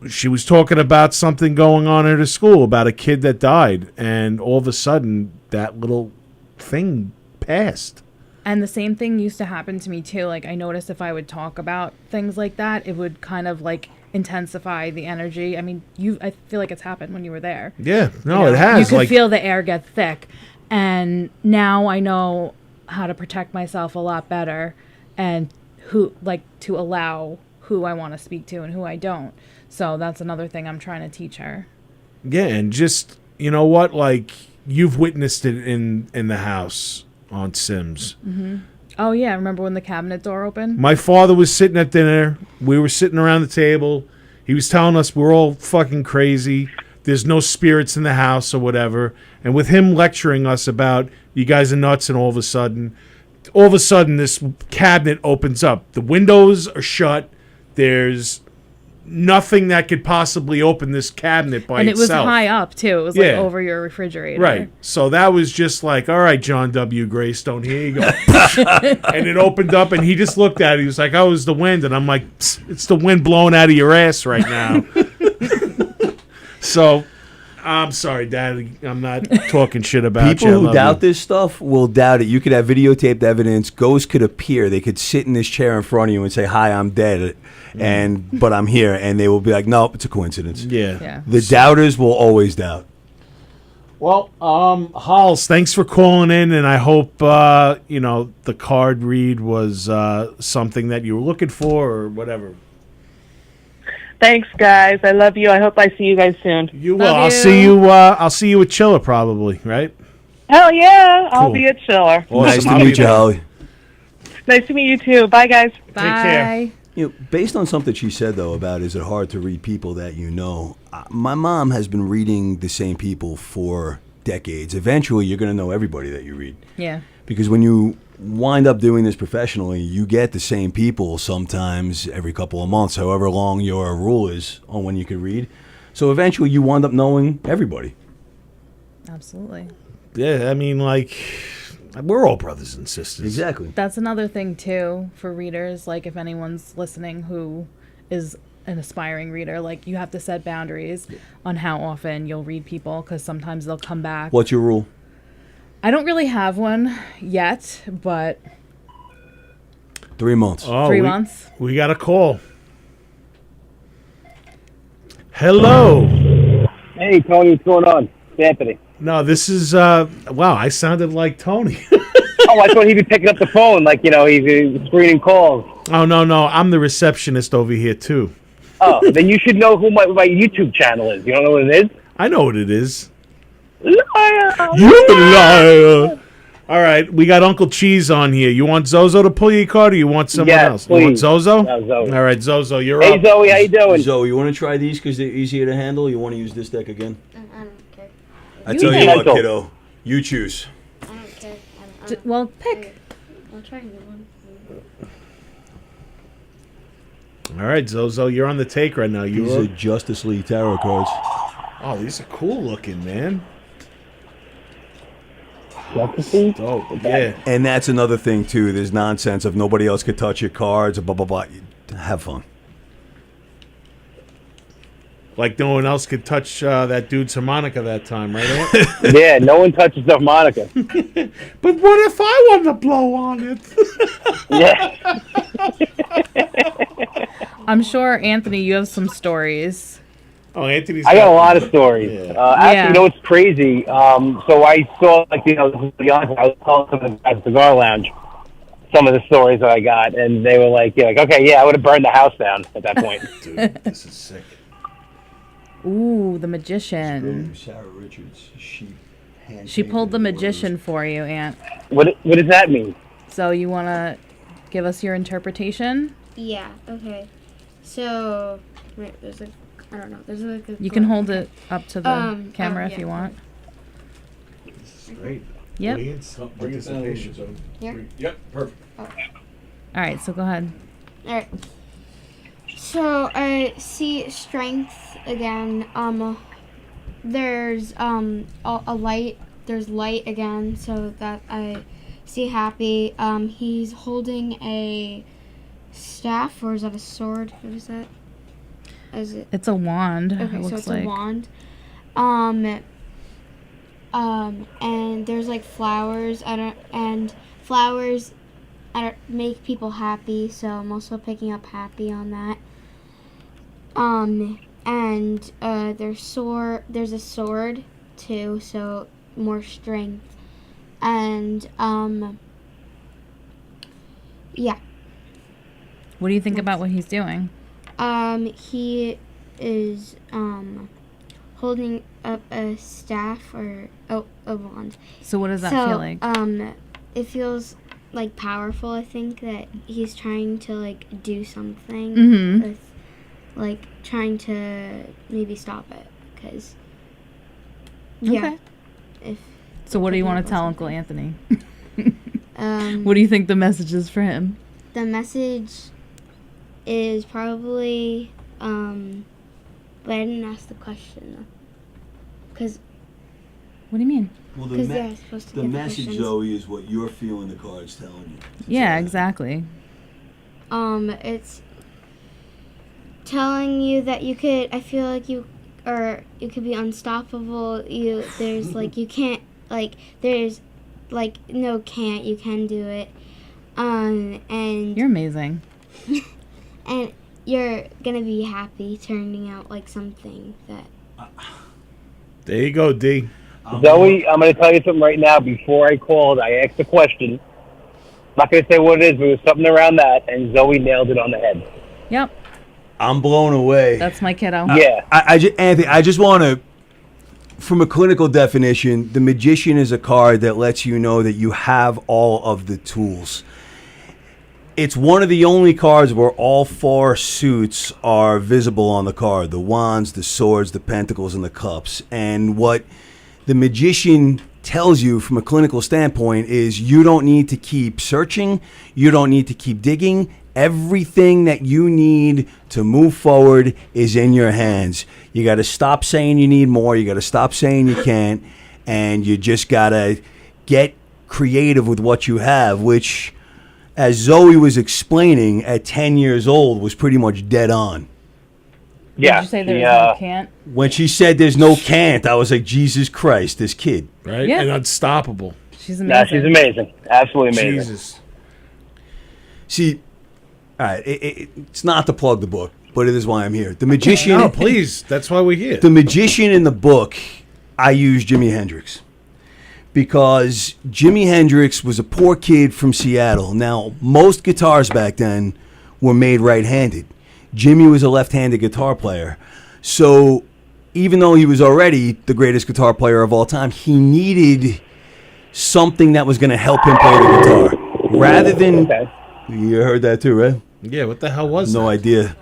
she was talking about something going on at her school, about a kid that died, and all of a sudden that little thing passed. And the same thing used to happen to me too. Like I noticed if I would talk about things like that, it would kind of like intensify the energy. I mean, I feel like it's happened when you were there. Yeah, no, You know, it has. You could feel the air get thick. And now I know how to protect myself a lot better, and to allow who I want to speak to and who I don't. So that's another thing I'm trying to teach her. Yeah, and just, you know what, like you've witnessed it in the house on Sims. Mm-hmm. Oh yeah, remember when the cabinet door opened? My father was sitting at dinner. We were sitting around the table. He was telling us we're all fucking crazy. There's no spirits in the house or whatever. And with him lecturing us about you guys are nuts, and all of a sudden this cabinet opens up. The windows are shut. There's nothing that could possibly open this cabinet by itself. And it was high up, too. It was like over your refrigerator. Right. So that was just like, all right, John W. Graystone, here you go. And it opened up, and he just looked at it. He was like, oh, it was the wind. And I'm like, it's the wind blowing out of your ass right now. So, I'm sorry, Dad. I'm not talking shit about you. People who doubt this stuff will doubt it. You could have videotaped evidence. Ghosts could appear. They could sit in this chair in front of you and say, hi, I'm dead, but I'm here. And they will be like, nope, it's a coincidence. Yeah. The doubters will always doubt. Well, Halls, thanks for calling in, and I hope, the card read was something that you were looking for or whatever. Thanks, guys. I love you. I hope I see you guys soon. You will. I'll see you at Chiller probably, right? Hell yeah. I'll Cool. be at Chiller. Awesome. Nice to I'll meet be you, there. Holly. Nice to meet you, too. Bye, guys. Bye. Take care. Based on something she said, though, about is it hard to read people that you know, my mom has been reading the same people for decades. Eventually, you're going to know everybody that you read. Yeah. Because when you wind up doing this professionally, you get the same people sometimes every couple of months, however long your rule is on when you can read. So eventually, you wind up knowing everybody. Absolutely. Yeah, I mean, like, we're all brothers and sisters. Exactly. That's another thing, too, for readers. Like, if anyone's listening who is an aspiring reader, like, you have to set boundaries on how often you'll read people, because sometimes they'll come back. What's your rule? I don't really have one yet, but 3 months. Oh, 3 months. We got a call. Hello. Hey, Tony, what's going on? It's Anthony. No, this is, wow, I sounded like Tony. Oh, I thought he'd be picking up the phone, like, he's screening calls. Oh, no, I'm the receptionist over here, too. Oh, then you should know who my YouTube channel is. You don't know what it is? I know what it is. Liar! You're the liar. All right, we got Uncle Cheese on here. You want Zozo to pull your card, or you want someone else? Please. You want Zozo? No, Zoe. All right, Zozo, you're Hey, up. Zoe, how you doing? Zoe, you want to try these because they're easier to handle? You want to use this deck again? I don't care. I tell you what, kiddo. You choose. I don't care. Well, pick. I'll try a new one. All right, Zozo, you're on the take right now. These are Justice League Tarot cards. Oh, these are cool looking, man. Justice League? Oh, yeah. And that's another thing, too. There's nonsense of nobody else could touch your cards, blah, blah, blah. Have fun. Like no one else could touch that dude's harmonica that time, right, Ant? Yeah, no one touches the harmonica. But what if I want to blow on it? Yeah. I'm sure, Anthony, you have some stories. Oh, Anthony's I got a lot of stories. Yeah. Actually, you know what's crazy? So I saw, this is the honest, I was calling them at the cigar lounge, some of the stories that I got, and they were like, okay, yeah, I would have burned the house down at that point. Dude, this is sick. Ooh, the magician. Sarah Richards. She pulled the magician for you, Aunt. What does that mean? So you want to give us your interpretation? Yeah, okay. So, wait, there's like, I don't know. There's like a... You can hold it up to the camera if yeah. you want. Great. Yep. Participation. Here? Yep, perfect. All right, so go ahead. All right. So I see strength again. There's a light. There's light again. So that I see happy. He's holding a staff, or is that a sword? What is that? Is it? It's a wand. Okay, it so looks it's like. a wand. And there's like flowers. Flowers make people happy, so I'm also picking up happy on that. And there's a sword too, so more strength. And yeah. What do you think about what he's doing? He is holding up a staff or a wand. So what does that feel like? It feels like powerful. I think that he's trying to like do something like trying to maybe stop it, because So what do you want to tell Uncle Anthony? What do you think the message is for him? The message is probably, but I didn't ask the question though. Because. What do you mean? Well, they're supposed to the get message, questions. Zoe, is what you're feeling the card's telling you. Yeah, exactly. It's telling you that you could. I feel like you could be unstoppable. There's like you can't like there's like no can't, you can do it. And you're amazing. And you're gonna be happy turning out like something that. There you go, D. Zoe, I'm going to tell you something right now. Before I called, I asked a question. I'm not going to say what it is, but it was something around that, and Zoe nailed it on the head. Yep. I'm blown away. That's my kiddo. Yeah. Anthony, I just want to, from a clinical definition, the Magician is a card that lets you know that you have all of the tools. It's one of the only cards where all 4 suits are visible on the card. The wands, the swords, the pentacles, and the cups. And what the Magician tells you from a clinical standpoint is you don't need to keep searching. You don't need to keep digging. Everything that you need to move forward is in your hands. You got to stop saying you need more. You got to stop saying you can't. And you just got to get creative with what you have, which, as Zoe was explaining, at 10 years old was pretty much dead on. Yeah. Did you say there was no can't? When she said there's no can't, I was like, Jesus Christ, this kid. Right? Yeah. And unstoppable. She's amazing. Nah, she's amazing. Absolutely amazing. Jesus. See, all right, it's not to plug the book, but it is why I'm here. The Magician. No, please. That's why we're here. The Magician in the book, I use Jimi Hendrix. Because Jimi Hendrix was a poor kid from Seattle. Now, most guitars back then were made right-handed. Jimmy was a left-handed guitar player. So even though he was already the greatest guitar player of all time, he needed something that was going to help him play the guitar. Rather than... You heard that too, right? Yeah, what the hell was that? No idea.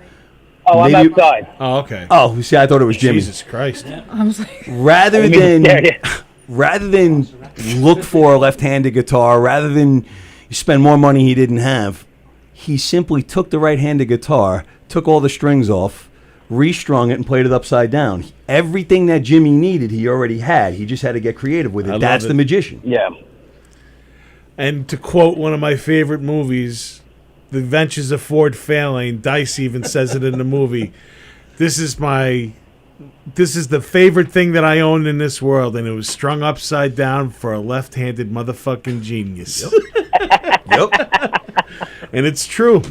Oh, I'm Maybe- outside. Oh, okay. Oh, see, I thought it was Jimmy. Jesus Christ. I was like, Rather than look for a left-handed guitar, rather than spend more money he didn't have, he simply took the right-handed guitar, took all the strings off, restrung it, and played it upside down. Everything that Jimmy needed, he already had. He just had to get creative with it. That's the Magician. Yeah. And to quote one of my favorite movies, The Adventures of Ford Fairlane, Dice even says it in the movie, this is the favorite thing that I own in this world, and it was strung upside down for a left-handed motherfucking genius. Yep. And it's true.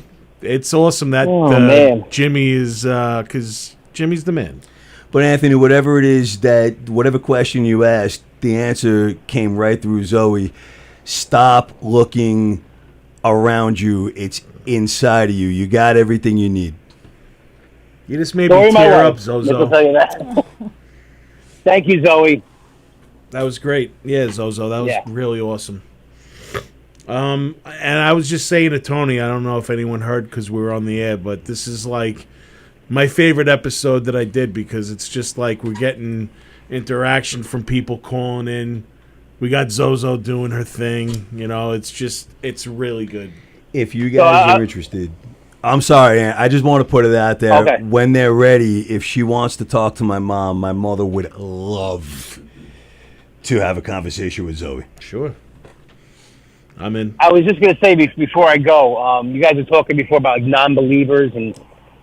It's awesome that man. Jimmy is, because Jimmy's the man. But Anthony, whatever question you asked, the answer came right through Zoe. Stop looking around you. It's inside of you. You got everything you need. You just made me tear up, Zozo. I'll tell you that. Thank you, Zoe. That was great. Yeah, Zozo, that was really awesome. And I was just saying to Tony, I don't know if anyone heard because we were on the air, but this is like my favorite episode that I did because it's just like we're getting interaction from people calling in. We got Zozo doing her thing. You know, it's really good. If you guys are interested, I'm sorry, Aunt, I just want to put it out there. Okay. When they're ready, if she wants to talk to my mom, my mother would love to have a conversation with Zoe. Sure. I'm in. I was just going to say before I go, you guys were talking before about like non-believers, and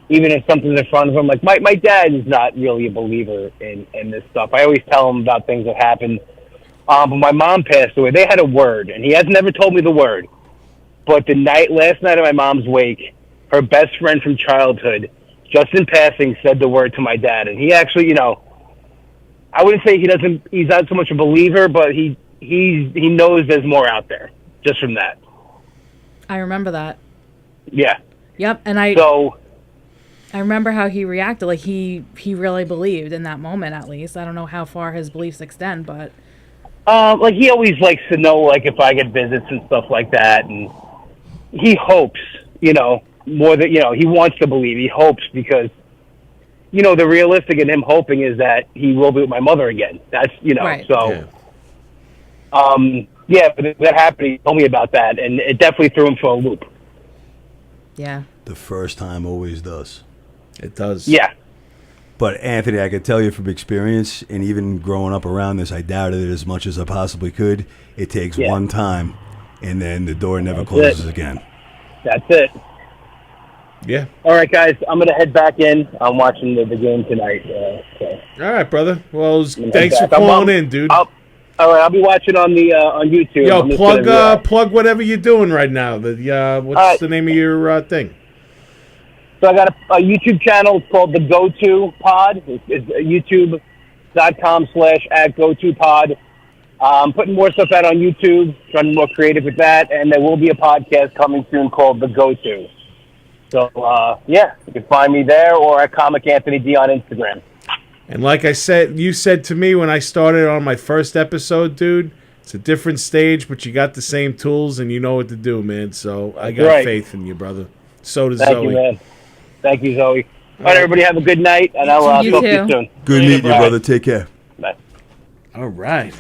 even if something's in front of them, like my dad is not really a believer in this stuff. I always tell him about things that happened. But my mom passed away. They had a word, and he has never told me the word. But last night at my mom's wake, her best friend from childhood, just in passing, said the word to my dad. And he actually, I wouldn't say he's not so much a believer, but he knows there's more out there just from that. I remember that. Yeah. Yep, and I remember how he reacted. Like he really believed in that moment, at least. I don't know how far his beliefs extend, but like he always likes to know, like if I get visits and stuff like that, and he hopes, more than he wants to believe. He hopes because the realistic and him hoping is that he will be with my mother again. That's, Right. so, but that happened. He told me about that, and it definitely threw him for a loop. Yeah. The first time always does. It does. Yeah. But Anthony, I could tell you from experience, and even growing up around this, I doubted it as much as I possibly could. It takes one time, and then the door never closes again. That's it. Yeah. All right, guys, I'm going to head back in. I'm watching the game tonight. So. All right, brother. Well, thanks for calling in, dude. All right, I'll be watching on the on YouTube. Yo, plug whatever you're doing right now. What's the name of your thing? So I got a YouTube channel. It's called The Go-To Pod. It's youtube.com/@GoToPod. I'm putting more stuff out on YouTube, trying to be more creative with that, and there will be a podcast coming soon called The Go-To. So, you can find me there or at Comic Anthony D on Instagram. And like I said, you said to me when I started on my first episode, dude, it's a different stage, but you got the same tools and you know what to do, man. So I got faith in you, brother. So does Zoe. Thank you, man. Thank you, Zoe. All right, everybody have a good night, and I'll talk to you soon. Good meeting you, brother. Take care. Bye. All right.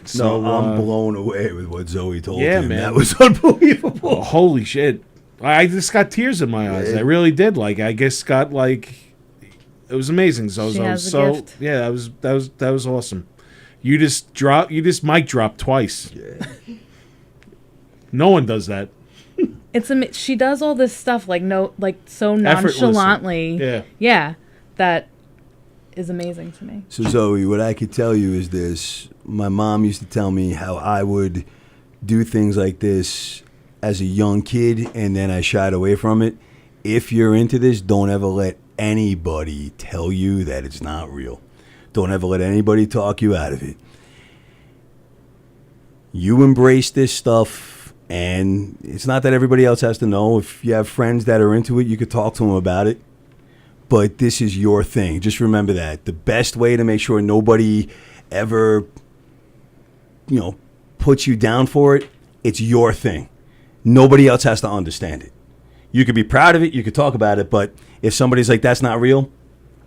So I'm blown away with what Zoe told you. Man. That was unbelievable. Oh, holy shit. I just got tears in my eyes. I really did. I guess got it was amazing, Zozo. She has a gift. Yeah, that was awesome. You just mic dropped twice. Yeah. No one does that. She does all this stuff so nonchalantly. Yeah, that is amazing to me. So Zoe, what I could tell you is this: my mom used to tell me how I would do things like this as a young kid, and then I shied away from it. If you're into this, don't ever let anybody tell you that it's not real. Don't ever let anybody talk you out of it. You embrace this stuff. And it's not that everybody else has to know. If you have friends that are into it, you could talk to them about it. But this is your thing. Just remember that. The best way to make sure nobody ever, puts you down for it, it's your thing. Nobody else has to understand it. You could be proud of it. You could talk about it. But if somebody's like, that's not real,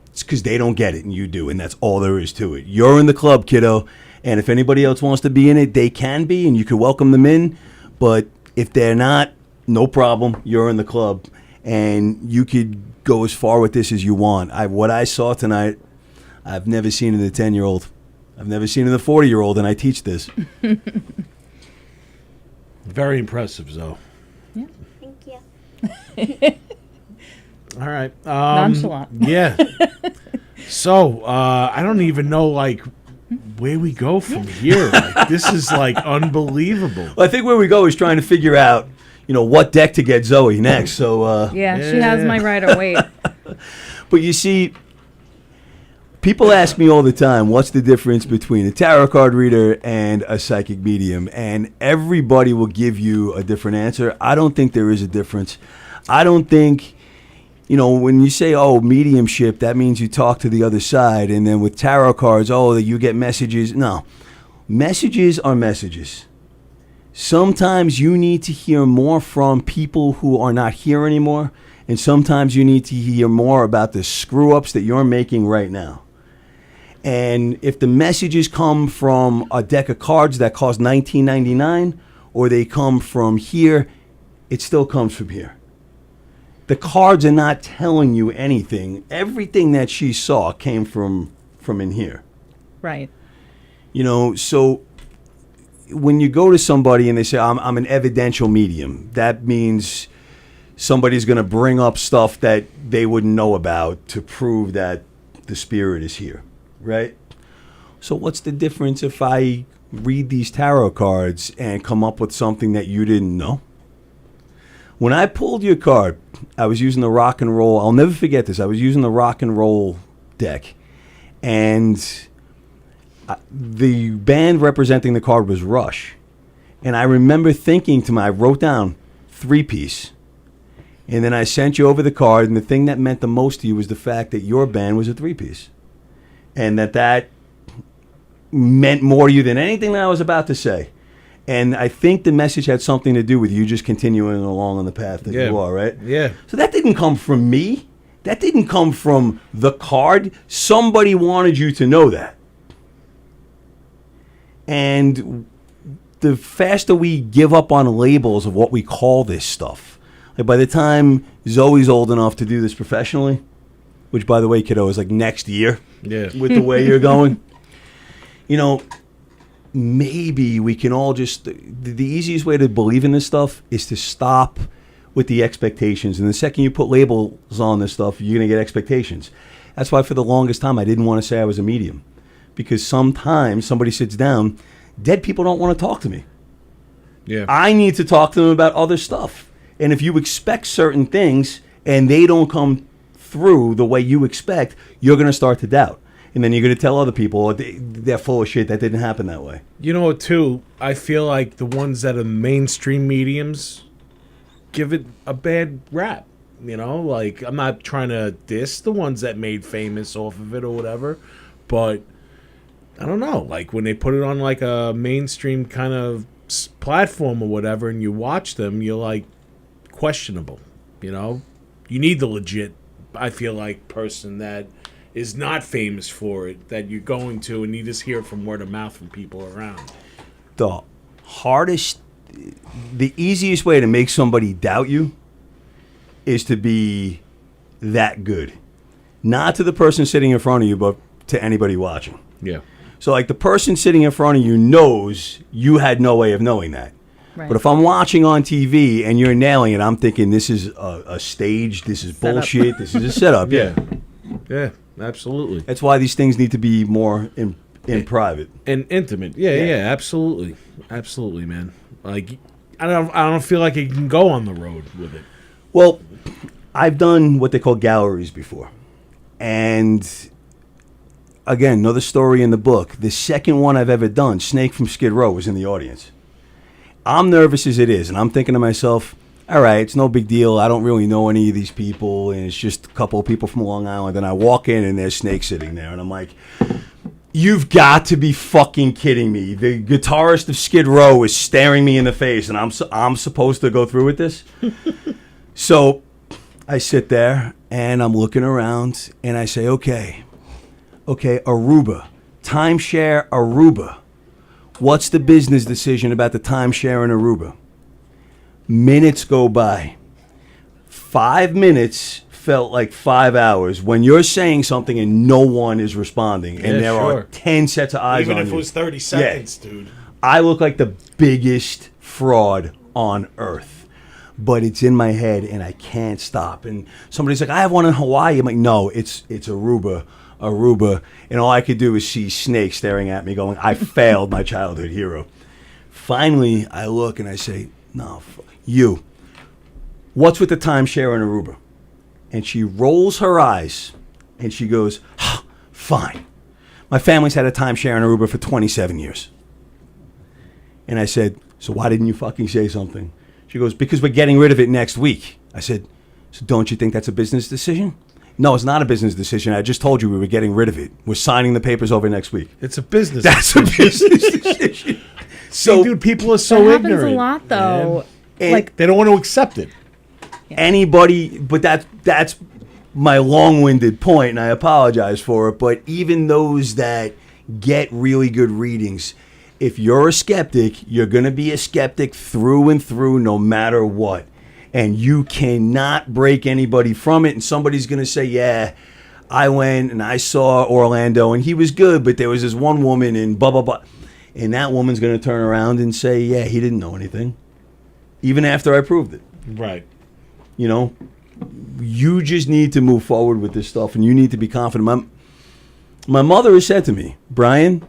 it's because they don't get it and you do. And that's all there is to it. You're in the club, kiddo. And if anybody else wants to be in it, they can be. And you can welcome them in. But if they're not, no problem. You're in the club, and you could go as far with this as you want. What I saw tonight, I've never seen in the 10-year-old. I've never seen in the 40-year-old, and I teach this. Very impressive, Zoe. Yeah. Thank you. All right. Nonchalant. Yeah. So I don't even know where we go from here. This is unbelievable. Well, I think where we go is trying to figure out, what deck to get Zoe next. So she has my rider. Wait. But you see, people ask me all the time, what's the difference between a tarot card reader and a psychic medium? And everybody will give you a different answer. I don't think there is a difference. I don't think, when you say, mediumship, that means you talk to the other side. And then with tarot cards, that you get messages. No. Messages are messages. Sometimes you need to hear more from people who are not here anymore. And sometimes you need to hear more about the screw-ups that you're making right now. And if the messages come from a deck of cards that cost $19.99, or they come from here, it still comes from here. The cards are not telling you anything. Everything that she saw came from in here. Right. So when you go to somebody and they say, I'm an evidential medium, that means somebody's going to bring up stuff that they wouldn't know about to prove that the spirit is here, right? So what's the difference if I read these tarot cards and come up with something that you didn't know? When I pulled your card, I was using the rock and roll. I'll never forget this. I was using the rock and roll deck. And the band representing the card was Rush. And I remember thinking to I wrote down 3-piece. And then I sent you over the card. And the thing that meant the most to you was the fact that your band was a 3-piece. And that meant more to you than anything that I was about to say. And I think the message had something to do with you just continuing along on the path that you are, right? Yeah. So that didn't come from me. That didn't come from the card. Somebody wanted you to know that. And the faster we give up on labels of what we call this stuff, like by the time Zoe's old enough to do this professionally, which, by the way, kiddo, is like next year with the way you're going, maybe we can all just, the easiest way to believe in this stuff is to stop with the expectations. And the second you put labels on this stuff, you're going to get expectations. That's why for the longest time I didn't want to say I was a medium. Because sometimes somebody sits down, dead people don't want to talk to me. Yeah. I need to talk to them about other stuff. And if you expect certain things and they don't come through the way you expect, you're going to start to doubt. And then you're going to tell other people, they're full of shit, that didn't happen that way. You know what, too? I feel like the ones that are mainstream mediums give it a bad rap. Like, I'm not trying to diss the ones that made famous off of it or whatever, but I don't know, like when they put it on like a mainstream kind of platform or whatever and you watch them, you're like questionable, You need the legit, I feel like, person that is not famous for it, that you're going to, and you just hear it from word of mouth from people around. The easiest way to make somebody doubt you is to be that good. Not to the person sitting in front of you, but to anybody watching. Yeah. So, like, the person sitting in front of you knows you had no way of knowing that. Right. But if I'm watching on TV and you're nailing it, I'm thinking this is a stage, this is bullshit, this is a setup. Yeah, absolutely. That's why these things need to be more in private. And intimate. Yeah, absolutely. Absolutely, man. Like, I don't feel like you can go on the road with it. Well, I've done what they call galleries before. And again, another story in the book. The second one I've ever done, Snake from Skid Row, was in the audience. I'm nervous as it is, and I'm thinking to myself, all right, it's no big deal. I don't really know any of these people, and it's just a couple of people from Long Island. And I walk in, and there's Snake sitting there, and I'm like, you've got to be fucking kidding me. The guitarist of Skid Row is staring me in the face, and I'm supposed to go through with this? So I sit there, and I'm looking around, and I say, okay, Aruba, timeshare Aruba. What's the business decision about the timeshare in Aruba? Minutes go by. 5 minutes felt like 5 hours when you're saying something and no one is responding, and there are 10 sets of eyes on you. Even if it was 30 seconds, dude. I look like the biggest fraud on earth. But it's in my head, and I can't stop. And somebody's like, I have one in Hawaii. I'm like, no, it's Aruba. And all I could do is see Snake staring at me going, I failed my childhood hero. Finally, I look and I say, no, you. What's with the timeshare in Aruba? And she rolls her eyes and she goes, fine. My family's had a timeshare in Aruba for 27 years. And I said, so why didn't you fucking say something? She goes, because we're getting rid of it next week. I said, so don't you think that's a business decision? No, it's not a business decision. I just told you we were getting rid of it. We're signing the papers over next week. It's a business That's a business decision. So, dude, people are so ignorant. That happens a lot, though. Like, they don't want to accept it. Yeah. Anybody, but that's my long-winded point, and I apologize for it, but even those that get really good readings, if you're a skeptic, you're going to be a skeptic through and through no matter what. And you cannot break anybody from it. And somebody's going to say, yeah, I went and I saw Orlando and he was good, but there was this one woman and blah, blah, blah. And that woman's going to turn around and say, yeah, he didn't know anything. Even after I proved it. Right. You just need to move forward with this stuff and you need to be confident. My mother has said to me, Brian,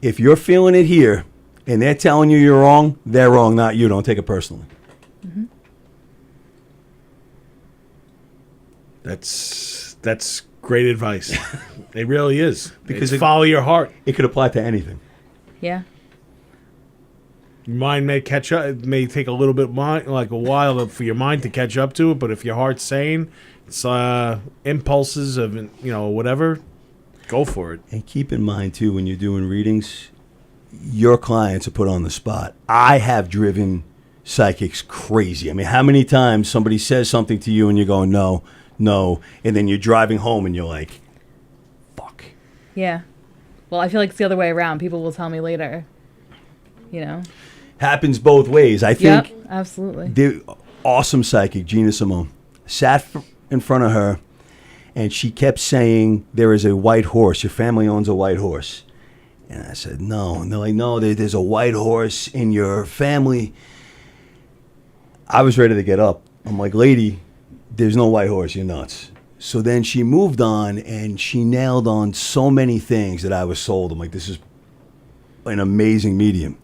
if you're feeling it here and they're telling you you're wrong, they're wrong, not you. Don't take it personally. Mm-hmm. That's great advice. It really is. Because follow your heart. It could apply to anything. Yeah. Your mind may catch up. It may take a little bit, like a while for your mind to catch up to it. But if your heart's sane, it's impulses of whatever, go for it. And keep in mind too, when you're doing readings, your clients are put on the spot. I have driven psychics crazy. I mean, how many times somebody says something to you and you're going, no, no. And then you're driving home and you're like, fuck. Yeah. Well, I feel like it's the other way around. People will tell me later. You know? Happens both ways. I think. Yep, absolutely. The awesome psychic, Gina Simone, sat in front of her and she kept saying, there is a white horse. Your family owns a white horse. And I said, no. And they're like, no, there's a white horse in your family. I was ready to get up. I'm like, lady, there's no white horse. You're nuts. So then she moved on and she nailed on so many things that I was sold. I'm like, this is an amazing medium.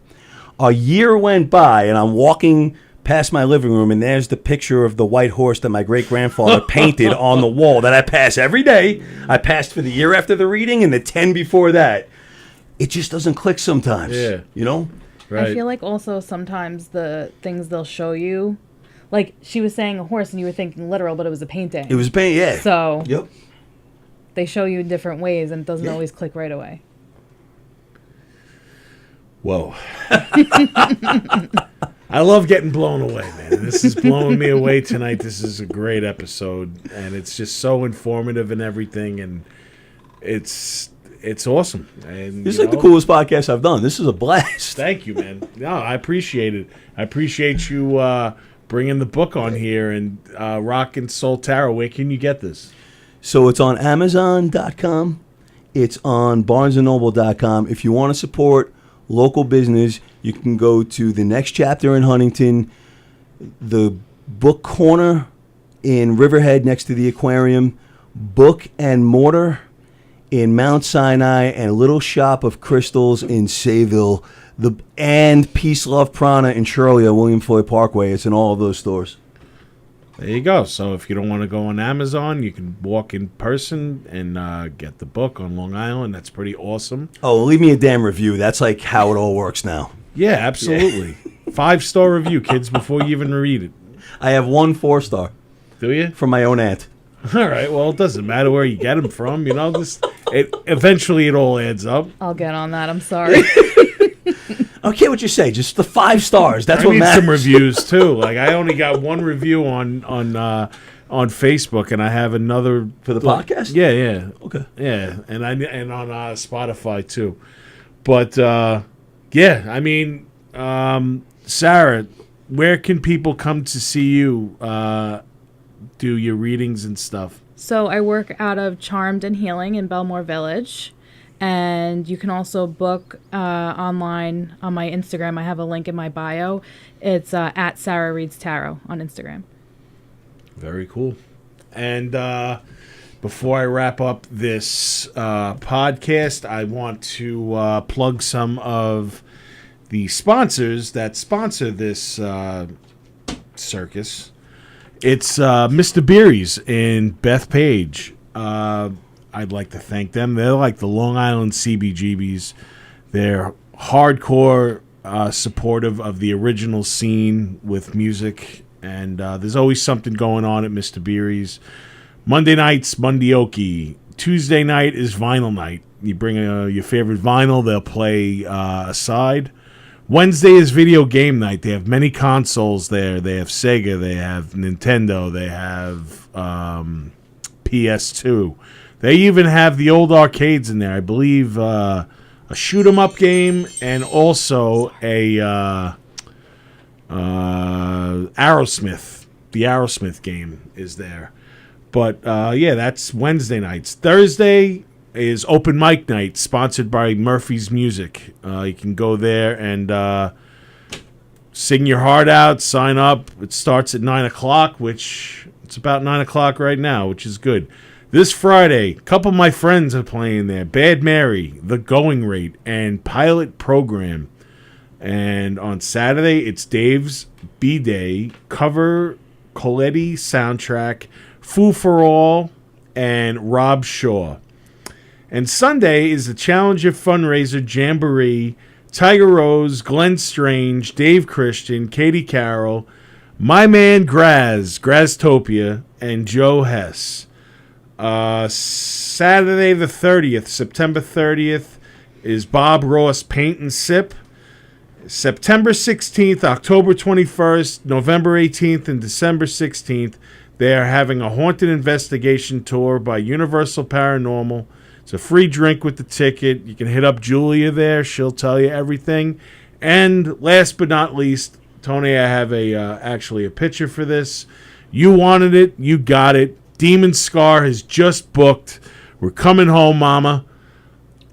A year went by and I'm walking past my living room and there's the picture of the white horse that my great-grandfather painted on the wall that I pass every day. I passed for the year after the reading and the 10 before that. It just doesn't click sometimes. Yeah. You know? Right. I feel like also sometimes the things they'll show you, like she was saying a horse and you were thinking literal, but it was a painting. It was a painting, yeah. So yep. They show you in different ways and it doesn't always click right away. Whoa. I love getting blown away, man. This is blowing me away tonight. This is a great episode, and it's just so informative and everything, and it's awesome. And this is like the coolest podcast I've done. This is a blast. Thank you, man. No, I appreciate it. I appreciate you bringing the book on here and Rock and Soul Tarot. Where can you get this? So it's on Amazon.com. It's on BarnesandNoble.com. If you want to support local business, you can go to the Next Chapter in Huntington, the Book Corner in Riverhead next to the aquarium, Book and Mortar in Mount Sinai, and Little Shop of Crystals in Sayville, and Peace Love Prana in Shirley at William Floyd Parkway. It's in all of those stores. There you go. So if you don't want to go on Amazon, you can walk in person and get the book on Long Island. That's pretty awesome. Oh, leave me a damn review. That's like how it all works now. Yeah, absolutely. 5-star review, kids, before you even read it. I have 1 4-star. Do you? From my own aunt. All right. Well, it doesn't matter where you get them from. You know, eventually it all adds up. I'll get on that. I'm sorry. I don't care what you say. Just the 5 stars. That's what matters. matters. I need some reviews too. Like I only got 1 review on Facebook, and I have another for the podcast. Yeah, yeah. Okay. Yeah, and on Spotify too. But yeah, I mean, Sarah, where can people come to see you do your readings and stuff? So I work out of Charmed and Healing in Belmore Village. And you can also book online on my Instagram. I have a link in my bio. It's at Sarah Reads Tarot on Instagram. Very cool. And before I wrap up this podcast, I want to plug some of the sponsors that sponsor this circus. It's Mr. Beery's in Bethpage. I'd like to thank them. They're like the Long Island CBGBs. They're hardcore supportive of the original scene with music, and there's always something going on at Mr. Beery's. Monday night's Mundioki. Tuesday night is vinyl night. You bring your favorite vinyl, they'll play a side. Wednesday is video game night. They have many consoles there. They have Sega, they have Nintendo, they have PS2. They even have the old arcades in there. I believe a shoot 'em up game and also a Aerosmith. The Aerosmith game is there. But yeah, that's Wednesday nights. Thursday is open mic night, sponsored by Murphy's Music. You can go there and sing your heart out, sign up. It starts at 9 o'clock, which it's about 9 o'clock right now, which is good. This Friday, a couple of my friends are playing there. Bad Mary, The Going Rate, and Pilot Program. And on Saturday, it's Dave's B-Day, Cover Coletti Soundtrack, Foo for All, and Rob Shaw. And Sunday is the Challenger Fundraiser Jamboree, Tiger Rose, Glenn Strange, Dave Christian, Katie Carroll, my man Graztopia, and Joe Hess. Saturday the 30th, September 30th, is Bob Ross Paint and Sip. September 16th, October 21st, November 18th, and December 16th, They are having a haunted investigation tour by Universal Paranormal. It's a free drink with the ticket. You can hit up Julia there. She'll tell you everything. And last but not least, Tony, I have actually a picture for this. You wanted it. You got it. Demon Scar has just booked. We're coming home, mama.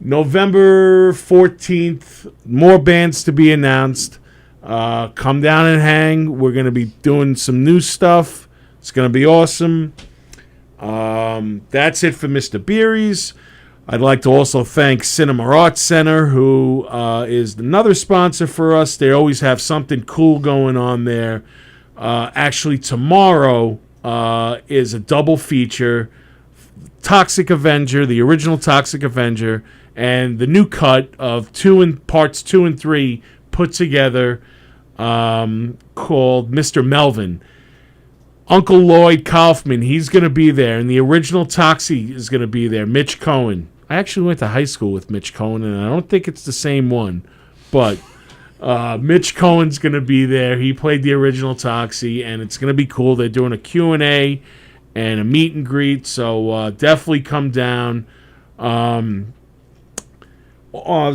November 14th. More bands to be announced. Come down and hang. We're going to be doing some new stuff. It's going to be awesome. That's it for Mr. Beery's. I'd like to also thank Cinema Arts Center, who is another sponsor for us. They always have something cool going on there. Actually, tomorrow is a double feature. Toxic Avenger, the original Toxic Avenger, and the new cut of parts 2 and 3 put together called Mr. Melvin. Uncle Lloyd Kaufman, he's going to be there, and the original Toxie is going to be there. Mitch Cohen. I actually went to high school with Mitch Cohen, and I don't think it's the same one, but Mitch Cohen's going to be there. He played the original Toxie, and it's going to be cool. They're doing a Q&A and a meet and greet, so definitely come down.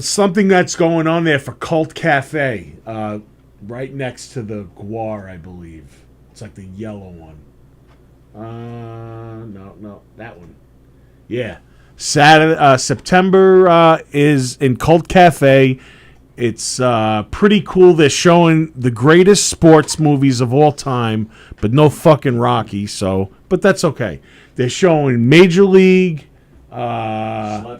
Something that's going on there for Cult Cafe, right next to the Guar, I believe. It's like the yellow one. No, that one. Yeah. Saturday, September is in Cult Cafe. It's pretty cool. They're showing the greatest sports movies of all time, but no fucking Rocky. But that's okay. They're showing Major League, Slapshot,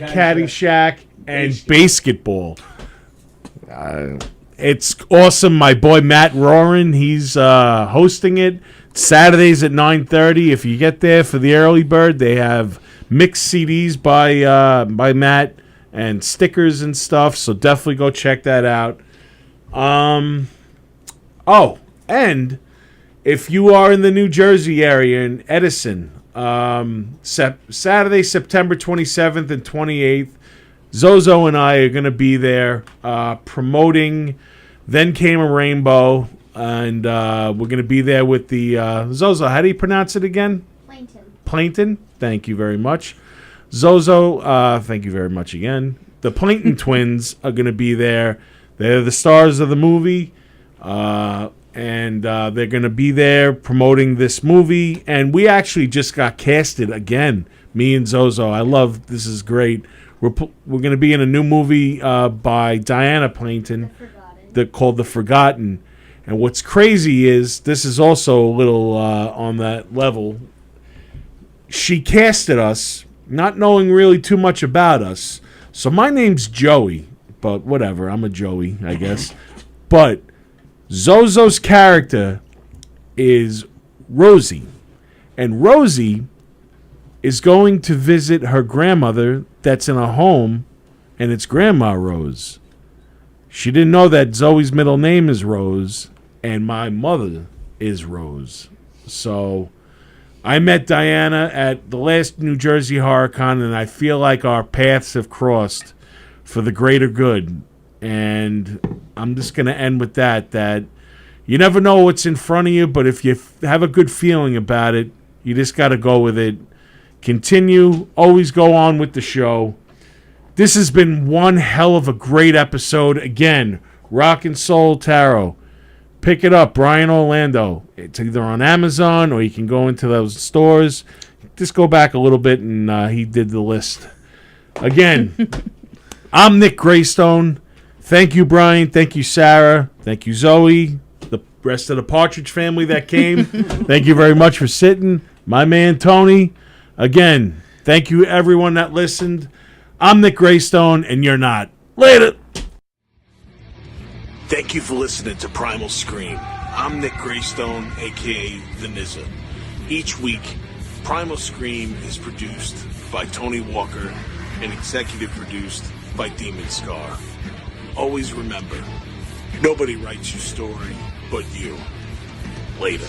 Caddyshack, and Basketball. It's awesome. My boy Matt Roran, he's hosting it. Saturdays at 9:30. If you get there for the early bird, they have mixed CDs by Matt and stickers and stuff. So definitely go check that out. And if you are in the New Jersey area in Edison, Saturday, September 27th and 28th, Zozo and I are going to be there promoting Then Came a Rainbow, and we're going to be there with the Zozo. How do you pronounce it again? Plainton. Thank you very much. Zozo, thank you very much again. The Plainton twins are going to be there. They're the stars of the movie, and they're going to be there promoting this movie. And we actually just got casted again, me and Zozo. This is great. We're going to be in a new movie by Diana Plainton called The Forgotten. And what's crazy is, this is also a little on that level. She casted us, not knowing really too much about us. So my name's Joey, but whatever, I'm a Joey, I guess. But Zozo's character is Rosie. And Rosie is going to visit her grandmother that's in a home, and it's Grandma Rose. She didn't know that Zoe's middle name is Rose, and my mother is Rose. So I met Diana at the last New Jersey HorrorCon, and I feel like our paths have crossed for the greater good. And I'm just going to end with that you never know what's in front of you, but if you have a good feeling about it, you just got to go with it. Continue. Always go on with the show. This has been one hell of a great episode. Again, Rock and Soul Tarot. Pick it up, Brian Orlando. It's either on Amazon or you can go into those stores. Just go back a little bit, and he did the list. Again, I'm Nick Graystone. Thank you, Brian. Thank you, Sarah. Thank you, Zoe. The rest of the Partridge family that came. Thank you very much for sitting. My man, Tony. Again, thank you, everyone that listened. I'm Nick Graystone, and you're not. Later. Thank you for listening to Primal Scream. I'm Nick Graystone, a.k.a. The Nizza. Each week, Primal Scream is produced by Tony Walker and executive produced by Demon Scar. Always remember, nobody writes your story but you. Later.